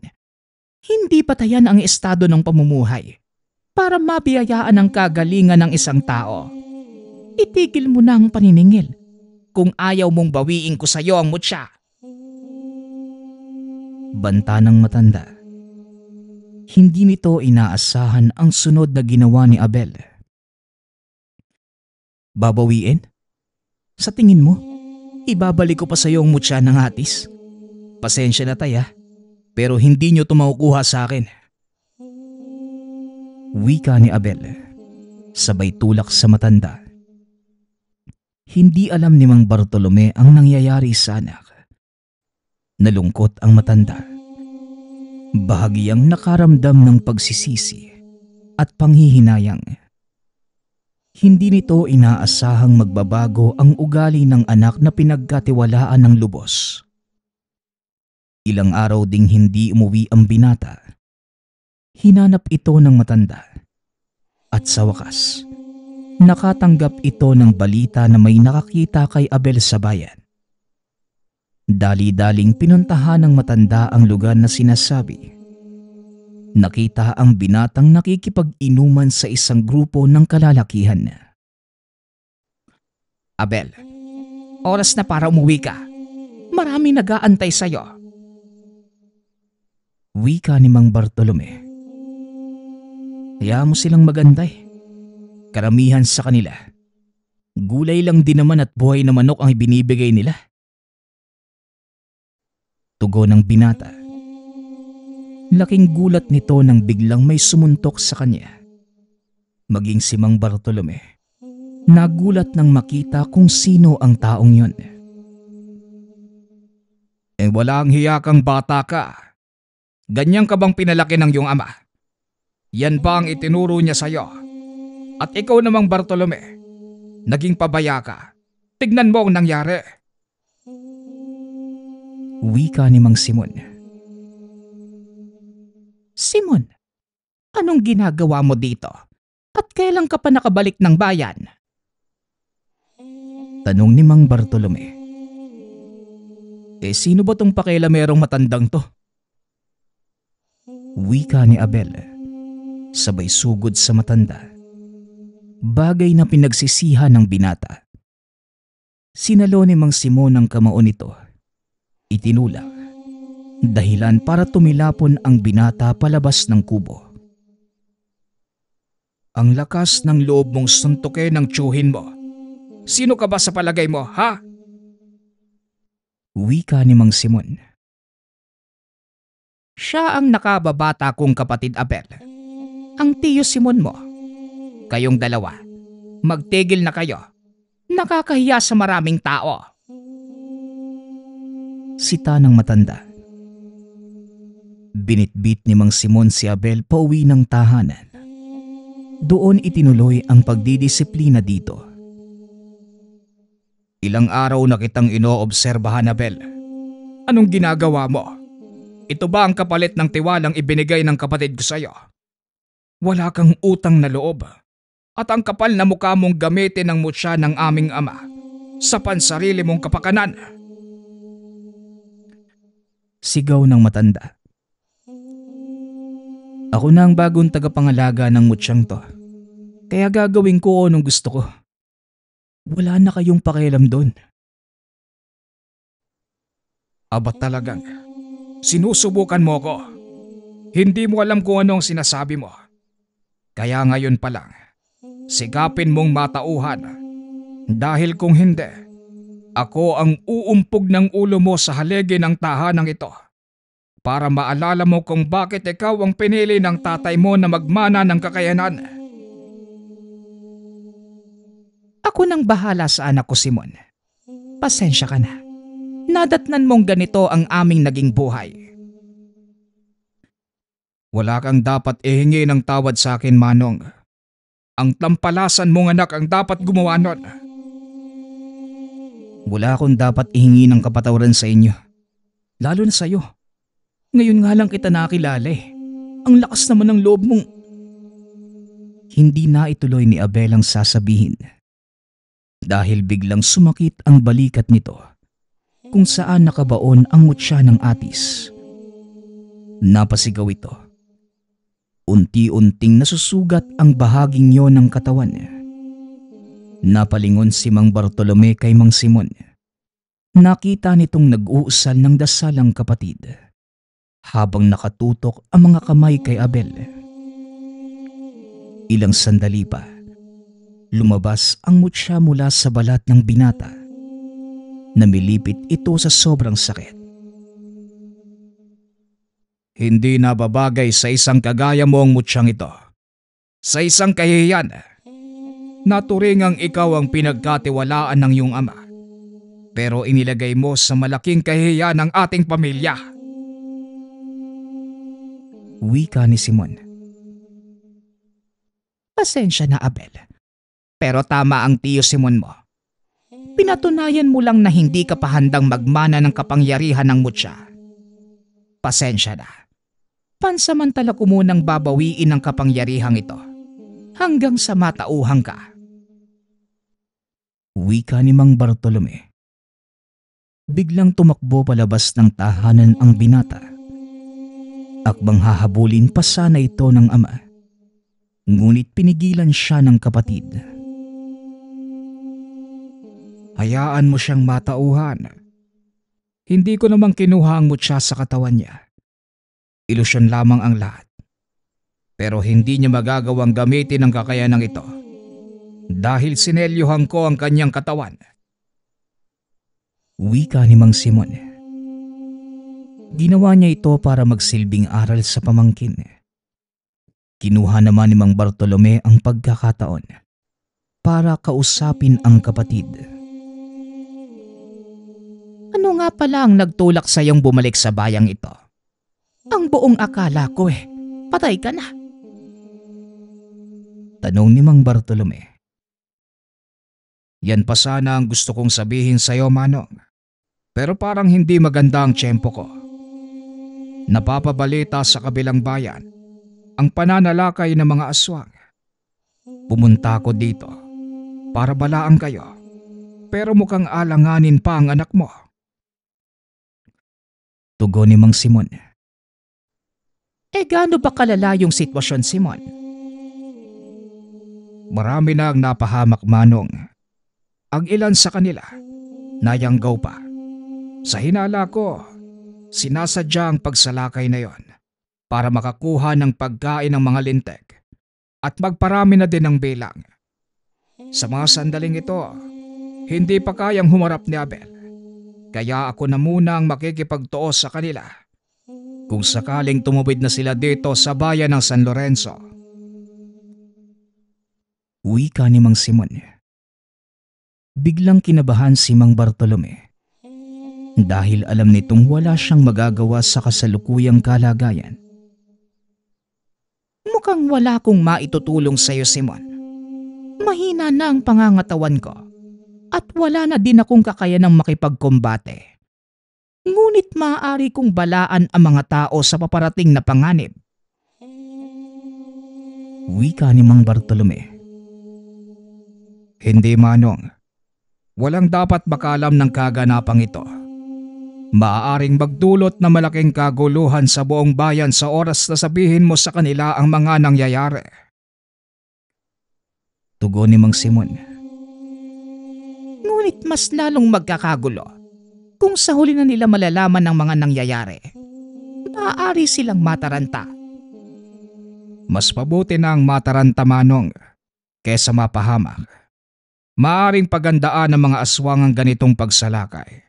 [SPEAKER 3] hindi patayan ang estado ng pamumuhay para mabiyayaan ang kagalingan ng isang tao. Itigil mo na ang paniningil kung ayaw mong bawiin ko sa iyo ang mutya.
[SPEAKER 1] Banta ng matanda. Hindi nito inaasahan ang sunod na ginawa ni Abel. Babawiin? Sa tingin mo, ibabalik ko pa sa iyo ang mutya ng hatis? Pasensya na, Tay, pero hindi niyo ito makukuha sa akin. Wika ni Abel, sabay tulak sa matanda. Hindi alam ni Mang Bartolome ang nangyayari sa anak. Nalungkot ang matanda. Bahagyang nakaramdam ng pagsisisi at panghihinayang. Hindi nito inaasahang magbabago ang ugali ng anak na pinagkatiwalaan ng lubos. Ilang araw ding hindi umuwi ang binata. Hinanap ito ng matanda. At sa wakas, nakatanggap ito ng balita na may nakakita kay Abel sa bayan. Dali-daling pinuntahan ng matanda ang lugar na sinasabi. Nakita ang binatang nakikipag-inuman sa isang grupo ng kalalakihan.
[SPEAKER 3] Abel, oras na para umuwi ka. Marami nag-aantay sa'yo.
[SPEAKER 1] Wika ni Mang Bartolome. Hayaan mo silang magantay. Karamihan sa kanila, gulay lang din naman at buhay na manok ang ibinibigay nila. Tugon ng binata. Laking gulat nito nang biglang may sumuntok sa kanya. Maging si Mang Bartolome, nagulat nang makita kung sino ang taong yon.
[SPEAKER 2] Walang hiya kang bata ka. Ganyan ka bang pinalaki ng iyong ama? Yan ba ang itinuro niya sa'yo? At ikaw namang Bartolome, naging pabaya ka. Tignan mo ang nangyari.
[SPEAKER 1] Wika ni Mang Simon.
[SPEAKER 3] Simon, anong ginagawa mo dito? At kailan ka pa nakabalik ng bayan?
[SPEAKER 1] Tanong ni Mang Bartolome. Sino ba tong pakialamerong matandang to? Wika ni Abel, sabay sugod sa matanda. Bagay na pinagsisihan ng binata. Sinalo ni Mang Simon ang kamao nito. Itinulak. Dahilan para tumilapon ang binata palabas ng kubo.
[SPEAKER 2] Ang lakas ng loob mong suntukin ng tiyuhin mo. Sino ka ba sa palagay mo, ha?
[SPEAKER 1] Wika ni Mang Simon.
[SPEAKER 3] Siya ang nakababata kong kapatid Abel. Ang tiyo Simon mo. Kayong dalawa, magtigil na kayo. Nakakahiya sa maraming tao.
[SPEAKER 1] Sita ng matanda. Binitbit ni Mang Simon si Abel pauwi ng tahanan. Doon itinuloy ang pagdidisiplina dito.
[SPEAKER 2] Ilang araw na kitang inoobserbahan, Abel. Anong ginagawa mo? Ito ba ang kapalit ng tiwalang ibinigay ng kapatid ko sa'yo? Wala kang utang na loob. At ang kapal na mukha mong gamitin ng mutya ng aming ama sa pansarili mong kapakanan.
[SPEAKER 1] Sigaw ng matanda. Ako na ang bagong tagapangalaga ng mutsyang to. Kaya gagawin ko anong gusto ko. Wala na kayong pakialam doon.
[SPEAKER 2] Aba talagang, sinusubukan mo ko. Hindi mo alam kung ano ang sinasabi mo. Kaya ngayon pa lang, sigapin mong matauhan. Dahil kung hindi, ako ang uumpog ng ulo mo sa haligi ng tahanang ito. Para maalala mo kung bakit ikaw ang pinili ng tatay mo na magmana ng kakayanan.
[SPEAKER 3] Ako nang bahala sa anak ko Simon. Pasensya ka na. Nadatnan mong ganito ang aming naging buhay.
[SPEAKER 2] Wala kang dapat ihingi ng tawad sa akin, Manong. Ang tampalasan mong anak ang dapat gumawa nun.
[SPEAKER 1] Wala akong dapat ihingi ng kapatawaran sa inyo. Lalo na sa'yo. Ngayon nga lang kita nakilala eh. Ang lakas naman ng loob mong… Hindi na ituloy ni Abel ang sasabihin. Dahil biglang sumakit ang balikat nito kung saan nakabaon ang mutya ng atis. Napasigaw ito. Unti-unting nasusugat ang bahaging yon ng katawan. Napalingon si Mang Bartolome kay Mang Simon. Nakita nitong nag-uusal ng dasal ang kapatid habang nakatutok ang mga kamay kay Abel. Ilang sandali pa, lumabas ang mutya mula sa balat ng binata. Namilipit ito sa sobrang sakit.
[SPEAKER 2] Hindi na babagay sa isang kagaya mo ang mutsyang ito. Sa isang kahihiyan, naturingang ikaw ang pinagkatiwalaan ng iyong ama. Pero inilagay mo sa malaking kahihiyan ng ating pamilya.
[SPEAKER 1] Wika ni Simon.
[SPEAKER 3] Pasensya na Abel. Pero tama ang tiyo Simon mo. Pinatunayan mo lang na hindi ka pa handang magmana ng kapangyarihan ng mutya. Pasensya na. Pansamantala ko munang babawiin ang kapangyarihang ito hanggang sa matauhang ka.
[SPEAKER 1] Wika ni Mang Bartolome. Biglang tumakbo palabas ng tahanan ang binata. Akbang hahabulin pa sana ito ng ama. Ngunit pinigilan siya ng kapatid.
[SPEAKER 2] Hayaan mo siyang matauhan. Hindi ko namang kinuha ang mutya sa katawan niya. Ilusyon lamang ang lahat. Pero hindi niya magagawang gamitin ang kakayanang ito dahil sinelyuhan ko ang kanyang katawan.
[SPEAKER 1] Wika ni Mang Simon. Ginawa niya ito para magsilbing aral sa pamangkin. Kinuha naman ni Mang Bartolome ang pagkakataon para kausapin ang kapatid.
[SPEAKER 3] Ano nga pala ang nagtulak sa iyong bumalik sa bayang ito? Ang buong akala ko patay ka na.
[SPEAKER 1] Tanong ni Mang Bartolome.
[SPEAKER 2] Yan pa sana ang gusto kong sabihin sa iyo, Manong. Pero parang hindi maganda ang tiyempo ko. Napapabalita sa kabilang bayan ang pananalakay ng mga aswang. Pumunta ako dito para balaan kayo, pero mukhang alanganin pa ang anak mo.
[SPEAKER 1] Tugon ni Mang Simon.
[SPEAKER 3] Gaano ba kalala yung sitwasyon, Simon?
[SPEAKER 2] Marami na ang napahamak, Manong. Ang ilan sa kanila, nayanggaw pa. Sa hinala ko, sinasadya ang pagsalakay na yon para makakuha ng pagkain ng mga lintek at magparami na din ng bilang. Sa mga sandaling ito, hindi pa kayang humarap ni Abel. Kaya ako na muna ang makikipagtuos sa kanila kung sakaling tumubid na sila dito sa bayan ng San Lorenzo.
[SPEAKER 1] Wika ni Mang Simon. Biglang kinabahan si Mang Bartolome dahil alam nitong wala siyang magagawa sa kasalukuyang kalagayan.
[SPEAKER 3] Mukhang wala akong maitutulong sa iyo, Simon. Mahina na ang pangangatawan ko at wala na din akong kakayanang makipagkumbate. Ngunit maaari kong balaan ang mga tao sa paparating na panganib.
[SPEAKER 1] Wika ni Mang Bartolome.
[SPEAKER 2] Hindi, Manong. Walang dapat makalam ng kaganapang ito. Maaaring magdulot na malaking kaguluhan sa buong bayan sa oras na sabihin mo sa kanila ang mga nangyayari.
[SPEAKER 1] Tugon ni Mang Simon.
[SPEAKER 3] Ngunit mas lalong magkakagulo kung sa huli na nila malalaman ng mga nangyayari. Maaari silang mataranta.
[SPEAKER 2] Mas mabuti na ang mataranta, Manong, kesa mapahamak. Maaring pagandaan ng mga aswang ang ganitong pagsalakay.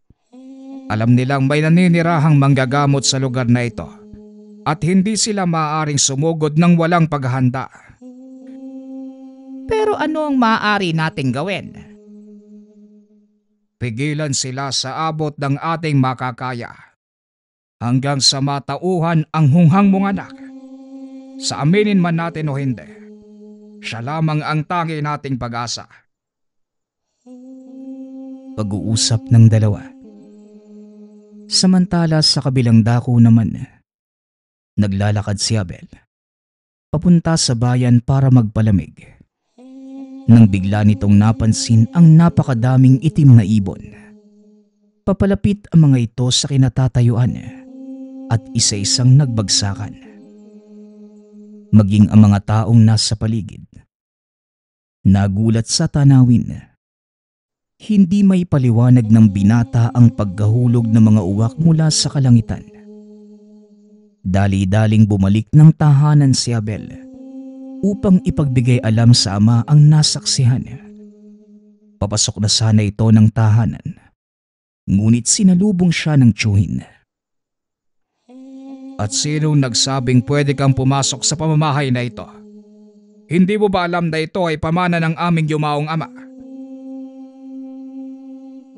[SPEAKER 2] Alam nilang may naninirahang manggagamot sa lugar na ito at hindi sila maaaring sumugod ng walang paghahanda.
[SPEAKER 3] Pero ano ang maaari nating gawin?
[SPEAKER 2] Pigilan sila sa abot ng ating makakaya hanggang sa matauhan ang hunghang mong anak. Sa aminin man natin o hindi, siya lamang ang tangi nating pag-asa.
[SPEAKER 1] Pag-uusap ng dalawa. Samantala sa kabilang dako naman, naglalakad si Abel papunta sa bayan para magpalamig. Nang bigla nitong napansin ang napakadaming itim na ibon. Papalapit ang mga ito sa kinatatayuan at isa-isang nagbagsakan. Maging ang mga taong nasa paligid. Nagulat sa tanawin. Hindi may paliwanag ng binata ang pagkahulog ng mga uwak mula sa kalangitan. Dali-daling bumalik ng tahanan si Abel upang ipagbigay alam sa ama ang nasaksihan. Papasok na sana ito ng tahanan, ngunit sinalubong siya ng tiyuhin.
[SPEAKER 2] At sinong nagsabing pwede kang pumasok sa pamamahay na ito? Hindi mo ba alam na ito ay pamana ng aming yumaong ama?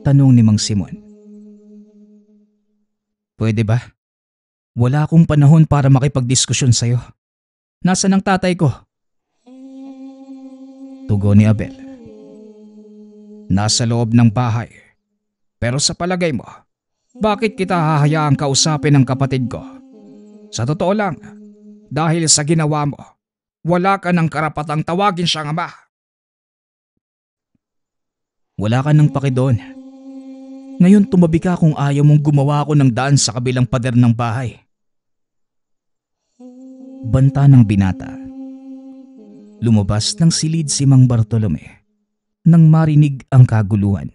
[SPEAKER 1] Tanong ni Mang Simon. Pwede ba? Wala akong panahon para makipagdiskusyon sa'yo. Nasaan ang tatay ko? Tugon ni Abel.
[SPEAKER 2] Nasa loob ng bahay. Pero sa palagay mo, bakit kita hahayaang kausapin ng kapatid ko? Sa totoo lang, dahil sa ginawa mo, wala ka ng karapatang tawagin siyang ama.
[SPEAKER 1] Wala ka ng paki doon. Ngayon tumabi ka kung ayaw mong gumawa ako ng daan sa kabilang pader ng bahay. Banta ng binata. Lumabas ng silid si Mang Bartolome nang marinig ang kaguluhan.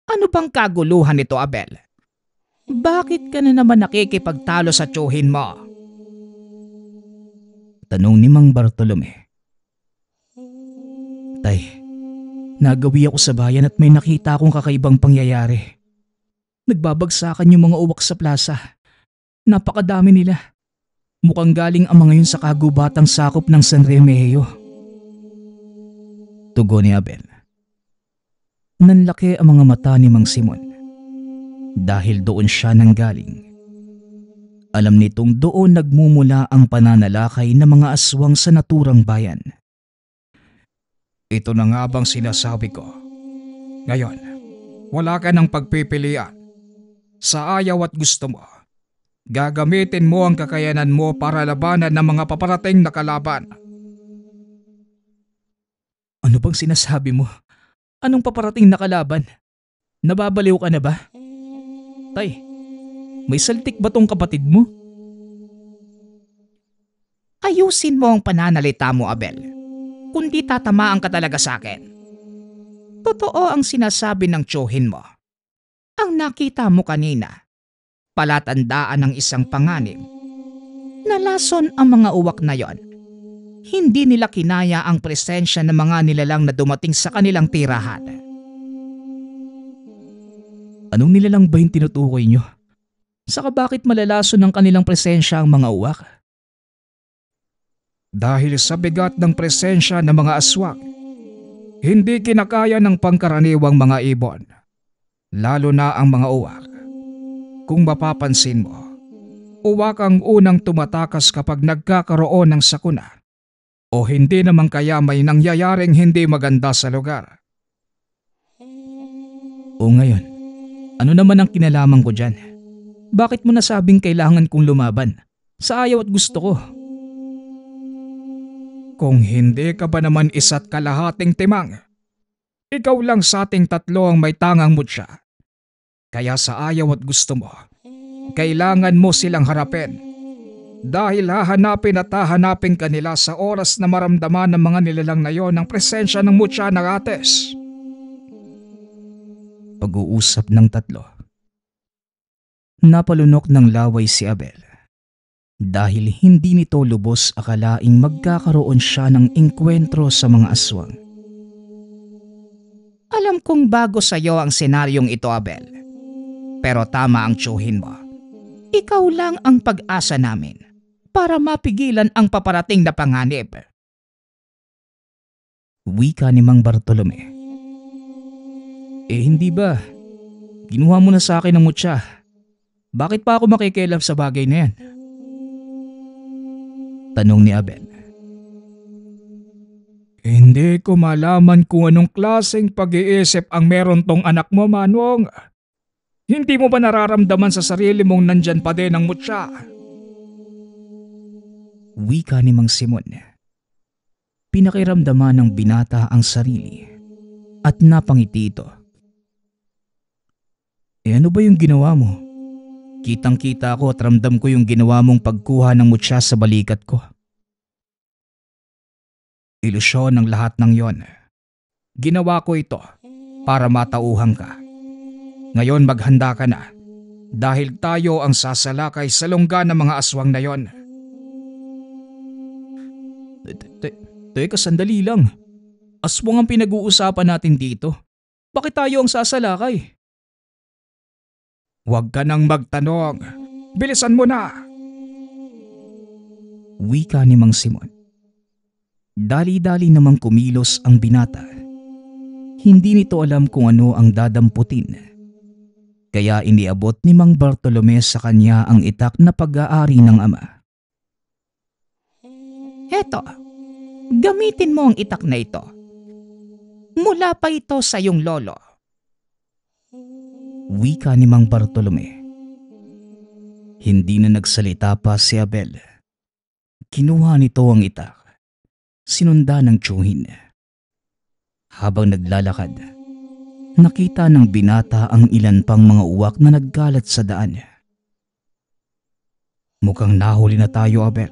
[SPEAKER 3] Ano bang kaguluhan nito, Abel? Bakit ka na naman nakikipagtalo sa tiyuhin mo?
[SPEAKER 1] Tanong ni Mang Bartolome. Tay, nagawi ako sa bayan at may nakita akong kakaibang pangyayari. Nagbabagsakan yung mga uwak sa plaza. Napakadami nila. Mukhang galing ang mga yun sa kagubatang sakop ng San Remigio. Tugon ni Abel. Nanlaki ang mga mata ni Mang Simon. Dahil doon siya nanggaling. Alam nitong doon nagmumula ang pananalakay ng mga aswang sa naturang bayan.
[SPEAKER 2] Ito na nga bang sinasabi ko? Ngayon, wala ka ng pagpipilian. Sa ayaw at gusto mo, gagamitin mo ang kakayanan mo para labanan ng mga paparating na kalaban.
[SPEAKER 1] Ano bang sinasabi mo? Anong paparating na kalaban? Nababaliw ka na ba? Tay, may saltik ba tong kapatid mo?
[SPEAKER 3] Ayusin mo ang pananalita mo, Abel. Kundi tatamaan ka talaga sa akin. Totoo ang sinasabi ng tiyuhin mo. Ang nakita mo kanina, palatandaan ng isang panganib. Nalason ang mga uwak na yon. Hindi nila kinaya ang presensya ng mga nilalang na dumating sa kanilang tirahan.
[SPEAKER 1] Anong nilalang ba yung tinutukoy nyo? Saka bakit malalason ng kanilang presensya ang mga uwak?
[SPEAKER 2] Dahil sa bigat ng presensya ng mga aswang, hindi kinakaya ng pangkaraniwang mga ibon, lalo na ang mga uwak. Kung mapapansin mo, uwak ang unang tumatakas kapag nagkakaroon ng sakuna o hindi naman kaya may nangyayaring hindi maganda sa lugar.
[SPEAKER 1] O ngayon, ano naman ang kinalaman ko dyan? Bakit mo nasabing kailangan kong lumaban? Sa ayaw at gusto ko.
[SPEAKER 2] Kung hindi ka ba naman isa't kalahating timang, ikaw lang sa ating tatlo ang may tangang mutya. Kaya sa ayaw at gusto mo, kailangan mo silang harapin. Dahil hahanapin at hahanapin ka nila sa oras na maramdaman ng mga nilalang na yon ang presensya ng mutya ng ates.
[SPEAKER 1] Pag-uusap ng tatlo. Napalunok ng laway si Abel. Dahil hindi nito lubos akalaing magkakaroon siya ng engkwentro sa mga aswang.
[SPEAKER 3] Alam kong bago sa iyo ang senaryong ito, Abel. Pero tama ang tiyuhin mo. Ikaw lang ang pag-asa namin para mapigilan ang paparating na panganib.
[SPEAKER 1] Wika ni Mang Bartolome. Hindi ba? Ginuha mo na sa akin ang mutya. Bakit pa ako makikialam sa bagay na yan? Tanong ni Abel.
[SPEAKER 2] Hindi ko malaman kung anong klaseng pag-iisip ang meron tong anak mo, Manong. Hindi mo ba nararamdaman sa sarili mong nandyan pa din ang mutya?
[SPEAKER 1] Wika ni Mang Simon. Pinakiramdaman ng binata ang sarili at napangiti ito. Ano ba yung ginawa mo? Kitang-kita ko at ramdam ko yung ginawa mong pagkuha ng mutya sa balikat ko. Ilusyon ang lahat ng yon. Ginawa ko ito para matauhan ka. Ngayon maghanda ka na dahil tayo ang sasalakay sa lungga ng mga aswang na yon. Teka, sandali lang. Aswang ang pinag-uusapan natin dito. Bakit tayo ang sasalakay?
[SPEAKER 2] Huwag ka nang magtanong. Bilisan mo na!
[SPEAKER 1] Wika ni Mang Simon. Dali-dali namang kumilos ang binata. Hindi nito alam kung ano ang dadamputin. Kaya iniabot ni Mang Bartolome sa kanya ang itak na pag-aari ng ama.
[SPEAKER 3] Heto, gamitin mo ang itak na ito. Mula pa ito sa iyong lolo.
[SPEAKER 1] Wika ni Mang Bartolome. Hindi na nagsalita pa si Abel. Kinuha nito ang itak. Sinunda ng tiyuhin. Habang naglalakad, nakita ng binata ang ilan pang mga uwak na nagkalat sa daan.
[SPEAKER 2] Mukhang nahuli na tayo, Abel.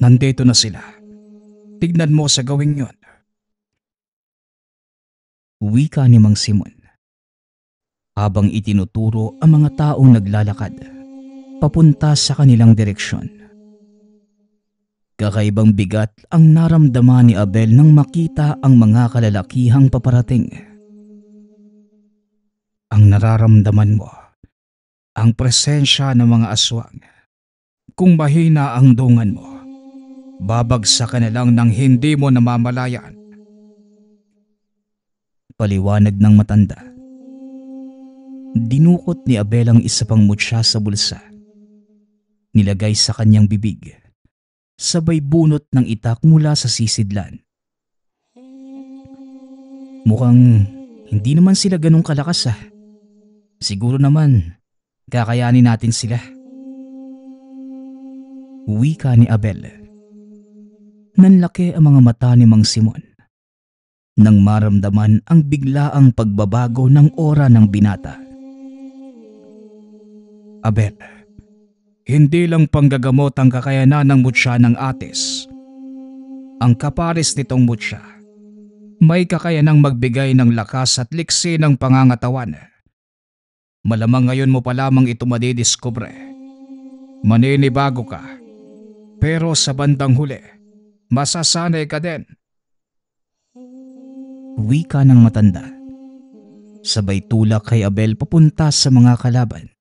[SPEAKER 2] Nandito na sila. Tignan mo sa gawing yon.
[SPEAKER 1] Wika ni Mang Simon. habang itinuturo ang mga taong naglalakad papunta sa kanilang direksyon. Kakaibang bigat ang naramdaman ni Abel nang makita ang mga kalalakihang paparating. Ang nararamdaman mo, ang presensya ng mga aswang. Kung mahina ang dungan mo, babagsak ka na lang ng hindi mo namamalayan. Paliwanag ng matanda. Dinukot ni Abel ang isa pang mutya sa bulsa. Nilagay sa kanyang bibig. Sabay bunot ng itak mula sa sisidlan. Mukhang hindi naman sila ganun kalakas ah. Siguro naman, kakayanin natin sila. Wika ni Abel. Nanlaki ang mga mata ni Mang Simon nang maramdaman ang biglaang pagbabago ng aura ng binata.
[SPEAKER 2] Abel, hindi lang panggagamot ang kakayanan ng mutya ng Ates. Ang kapares nitong mutya, may kakayanang magbigay ng lakas at liksi ng pangangatawan. Malamang ngayon mo pa lamang ito madidiskubre. Maninibago ka, pero sa bandang huli, masasanay ka din.
[SPEAKER 1] Wika ng matanda. Sabay tulak kay Abel papunta sa mga kalaban.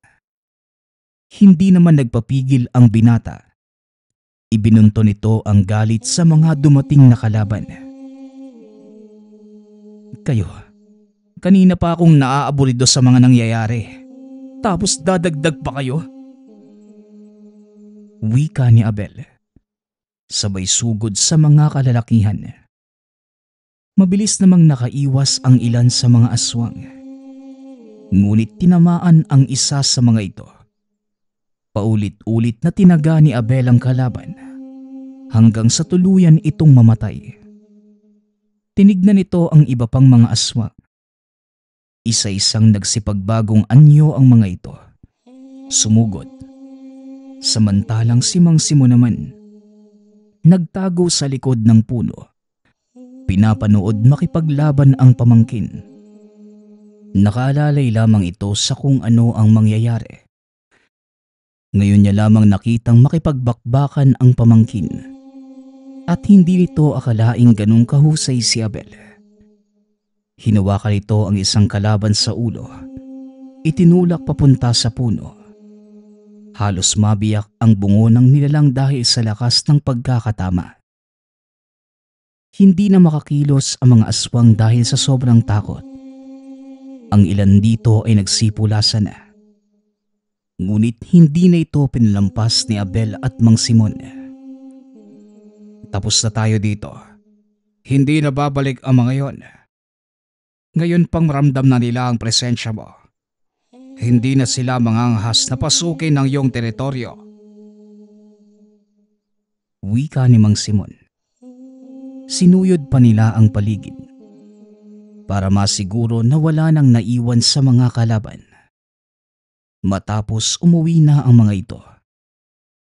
[SPEAKER 1] Hindi naman nagpapigil ang binata. Ibinunto nito ang galit sa mga dumating na kalaban. Kayo, kanina pa akong naaaburido sa mga nangyayari. Tapos dadagdag pa kayo? Wika ni Abel. Sabay sugod sa mga kalalakihan. Mabilis namang nakaiwas ang ilan sa mga aswang. Ngunit tinamaan ang isa sa mga ito. Paulit-ulit na tinaga ni Abel ang kalaban hanggang sa tuluyan itong mamatay. Tinignan nito ang iba pang mga aswang. Isa-isang nagsipagbagong anyo ang mga ito. Sumugod. Samantalang si Mang Simon naman, nagtago sa likod ng puno. Pinapanood makipaglaban ang pamangkin. Nakaalalay lamang ito sa kung ano ang mangyayari. Ngayon niya lamang nakitang makipagbakbakan ang pamangkin. At hindi nito akalaing ganung kahusay si Abel. Hinawakan nito ang isang kalaban sa ulo. Itinulak papunta sa puno. Halos mabiyak ang bungo ng nilalang dahil sa lakas ng pagkakatama. Hindi na makakilos ang mga aswang dahil sa sobrang takot. Ang ilan dito ay nagsipulasa na. Ngunit hindi na ito pinalampas ni Abel at Mang Simon.
[SPEAKER 2] Tapos na tayo dito. Hindi na babalik ang mga yon. Ngayon pang ramdam na nila ang presensya mo. Hindi na sila manganghas na pasukin ng iyong teritoryo.
[SPEAKER 1] Wika ni Mang Simon. Sinuyod pa nila ang paligid para masiguro na wala nang naiwan sa mga kalaban. Matapos umuwi na ang mga ito,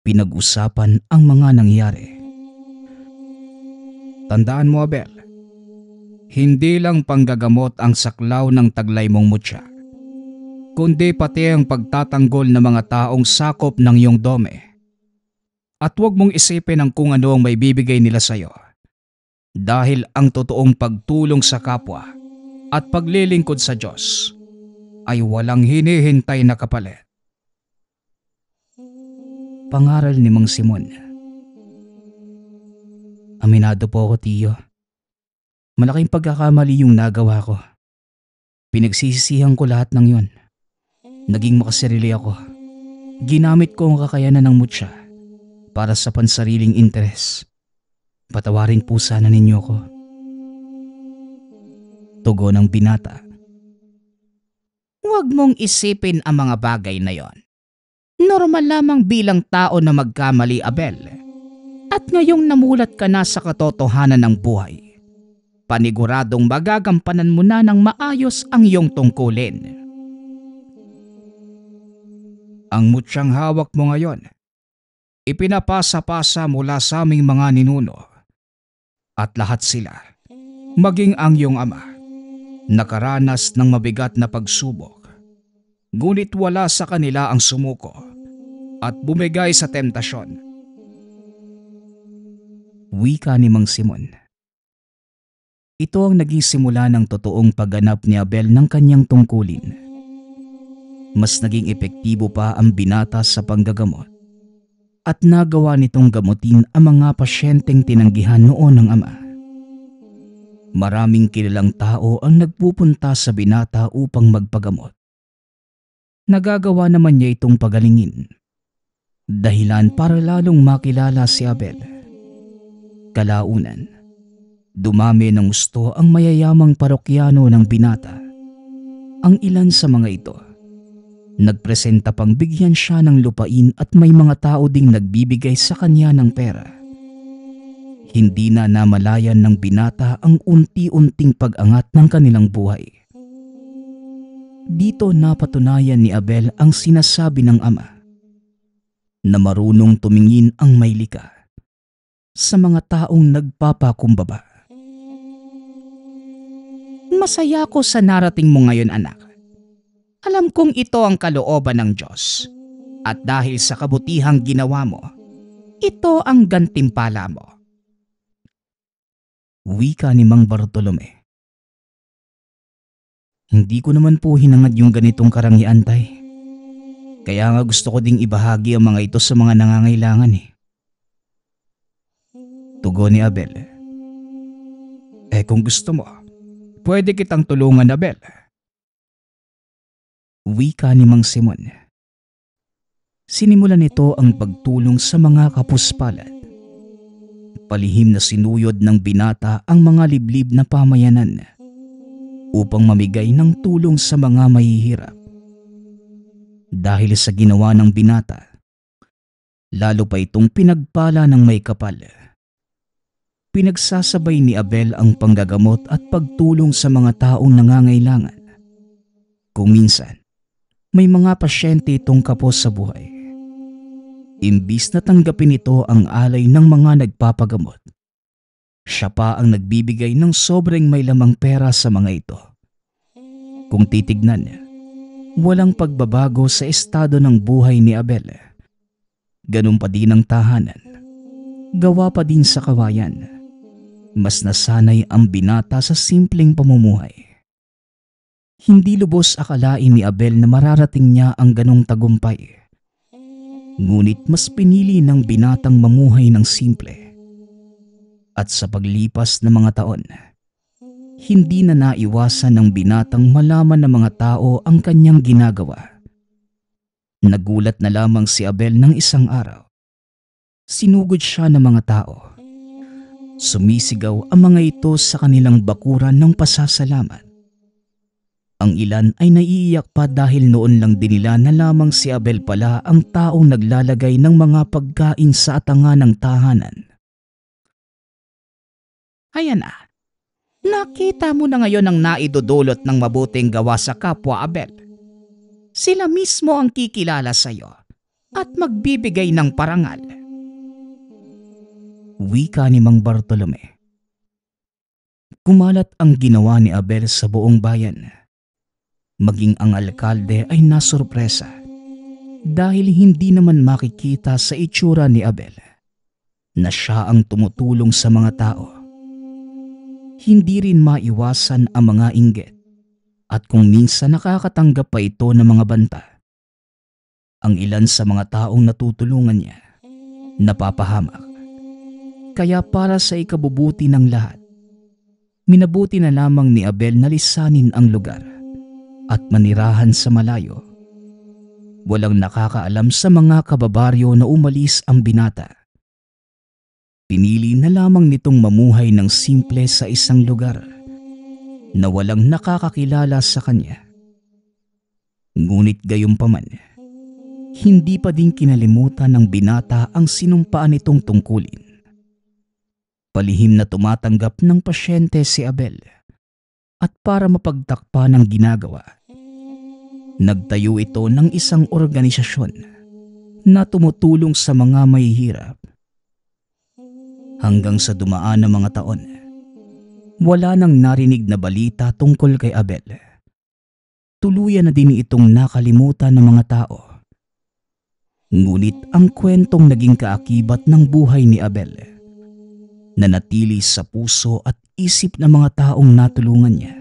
[SPEAKER 1] pinag-usapan ang mga nangyari.
[SPEAKER 2] Tandaan mo, Abel, hindi lang panggagamot ang saklaw ng taglay mong mutya, kundi pati ang pagtatanggol ng mga taong sakop ng iyong dome. At huwag mong isipin ang kung ano ang may bibigay nila sa iyo. Dahil ang totoong pagtulong sa kapwa at paglilingkod sa Diyos ay walang hinihintay na kapalit.
[SPEAKER 1] Pangaral ni Mang Simon. Aminado po ako, tiyo. Malaking pagkakamali yung nagawa ko. Pinagsisisihan ko lahat ng yon. Naging makasarili ako. Ginamit ko ang kakayanan ng mutya para sa pansariling interes. Patawarin po sana ninyo ko. Tugon ng binata.
[SPEAKER 3] Huwag mong isipin ang mga bagay na yon. Normal lamang bilang tao na magkamali, Abel. At ngayong namulat ka na sa katotohanan ng buhay, paniguradong magagampanan mo na ng maayos ang iyong tungkulin.
[SPEAKER 2] Ang mutyang hawak mo ngayon, ipinapasa-pasa mula sa aming mga ninuno. At lahat sila, maging ang iyong ama, nakaranas ng mabigat na pagsubok Ngunit wala sa kanila ang sumuko at bumigay sa temptasyon.
[SPEAKER 1] Wika ni Mang Simon. Ito ang naging simula ng totoong pagganap ni Abel ng kanyang tungkulin. Mas naging epektibo pa ang binata sa panggagamot at nagawa nitong gamutin ang mga pasyenteng tinanggihan noon ng ama. Maraming kilalang tao ang nagpupunta sa binata upang magpagamot. Nagagawa naman niya itong pagalingin, dahilan para lalong makilala si Abel. Kalaunan, dumami ng gusto ang mayayamang parokyano ng binata. Ang ilan sa mga ito, nagpresenta pang bigyan siya ng lupain at may mga tao ding nagbibigay sa kanya ng pera. Hindi na namalayan ng binata ang unti-unting pag-angat ng kanilang buhay. Dito napatunayan ni Abel ang sinasabi ng ama, na marunong tumingin ang may likha sa mga taong nagpapakumbaba.
[SPEAKER 3] Masaya ko sa narating mo ngayon, anak. Alam kong ito ang kalooban ng Diyos. At dahil sa kabutihang ginawa mo, ito ang gantimpala mo.
[SPEAKER 1] Wika ni Mang Bartolome. Hindi ko naman po hinangad yung ganitong karangyaan, tay. Kaya nga gusto ko ding ibahagi ang mga ito sa mga nangangailangan eh. Tugon ni Abel.
[SPEAKER 2] Kung gusto mo, pwede kitang tulungan, Abel.
[SPEAKER 1] Wika ni Mang Simon. Sinimulan nito ang pagtulong sa mga kapuspalad. Palihim na sinuyod ng binata ang mga liblib na pamayanan upang mamigay ng tulong sa mga mahihirap. Dahil sa ginawa ng binata, lalo pa itong pinagpala ng may kapal. Pinagsasabay ni Abel ang panggagamot at pagtulong sa mga taong nangangailangan. Kung minsan, may mga pasyente itong kapos sa buhay. Imbis na tanggapin ito ang alay ng mga nagpapagamot, siya pa ang nagbibigay ng sobrang may lamang pera sa mga ito. Kung titignan, walang pagbabago sa estado ng buhay ni Abel. Ganun pa din ang tahanan. Gawa pa din sa kawayan. Mas nasanay ang binata sa simpleng pamumuhay. Hindi lubos akalain ni Abel na mararating niya ang ganong tagumpay. Ngunit mas pinili ng binatang mamuhay ng simple. At sa paglipas ng mga taon, hindi na naiwasan ng binatang malaman ng mga tao ang kanyang ginagawa. Nagulat na lamang si Abel ng isang araw. Sinugod siya ng mga tao. Sumisigaw ang mga ito sa kanilang bakuran ng pasasalamat. Ang ilan ay naiiyak pa dahil noon lang din nila na lamang si Abel pala ang taong naglalagay ng mga pagkain sa atangan ng tahanan.
[SPEAKER 3] Ayan na. Nakita mo na ngayon ang naidudulot ng mabuting gawa sa kapwa, Abel. Sila mismo ang kikilala sa iyo at magbibigay ng parangal.
[SPEAKER 1] Wika ni Mang Bartolome. Kumalat ang ginawa ni Abel sa buong bayan. Maging ang alkalde ay nasurpresa dahil hindi naman makikita sa itsura ni Abel na siya ang tumutulong sa mga tao. Hindi rin maiwasan ang mga inggit at kung minsan nakakatanggap pa ito ng mga banta. Ang ilan sa mga taong natutulungan niya napapahamak. Kaya para sa ikabubuti ng lahat, minabuti na lamang ni Abel na lisanin ang lugar at manirahan sa malayo. Walang nakakaalam sa mga kababaryo na umalis ang binata. Pinili na lamang nitong mamuhay ng simple sa isang lugar na walang nakakakilala sa kanya. Ngunit gayunpaman, hindi pa din kinalimutan ng binata ang sinumpaan nitong tungkulin. Palihim na tumatanggap ng pasyente si Abel at para mapagtakpa ng ginagawa, nagtayo ito ng isang organisasyon na tumutulong sa mga mahihirap. Hanggang sa dumaan ng mga taon, wala nang narinig na balita tungkol kay Abel. tuluyan na din itong nakalimutan ng mga tao. Ngunit ang kwentong naging kaakibat ng buhay ni Abel, nanatili sa puso at isip ng mga taong natulungan niya.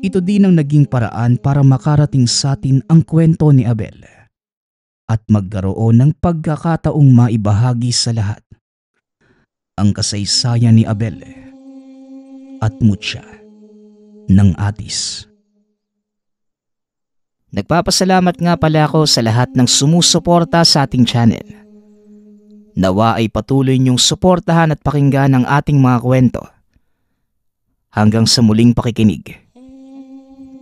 [SPEAKER 1] Ito din ang naging paraan para makarating sa atin ang kwento ni Abel at magkaroon ng pagkakataong maibahagi sa lahat ang kasaysayan ni Abel at Mucha ng Atis.
[SPEAKER 3] Nagpapasalamat nga pala ako sa lahat ng sumusuporta sa ating channel. Nawa ay patuloy niyong suportahan at pakinggan ang ating mga kwento. Hanggang sa muling pakikinig.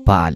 [SPEAKER 3] Paalam.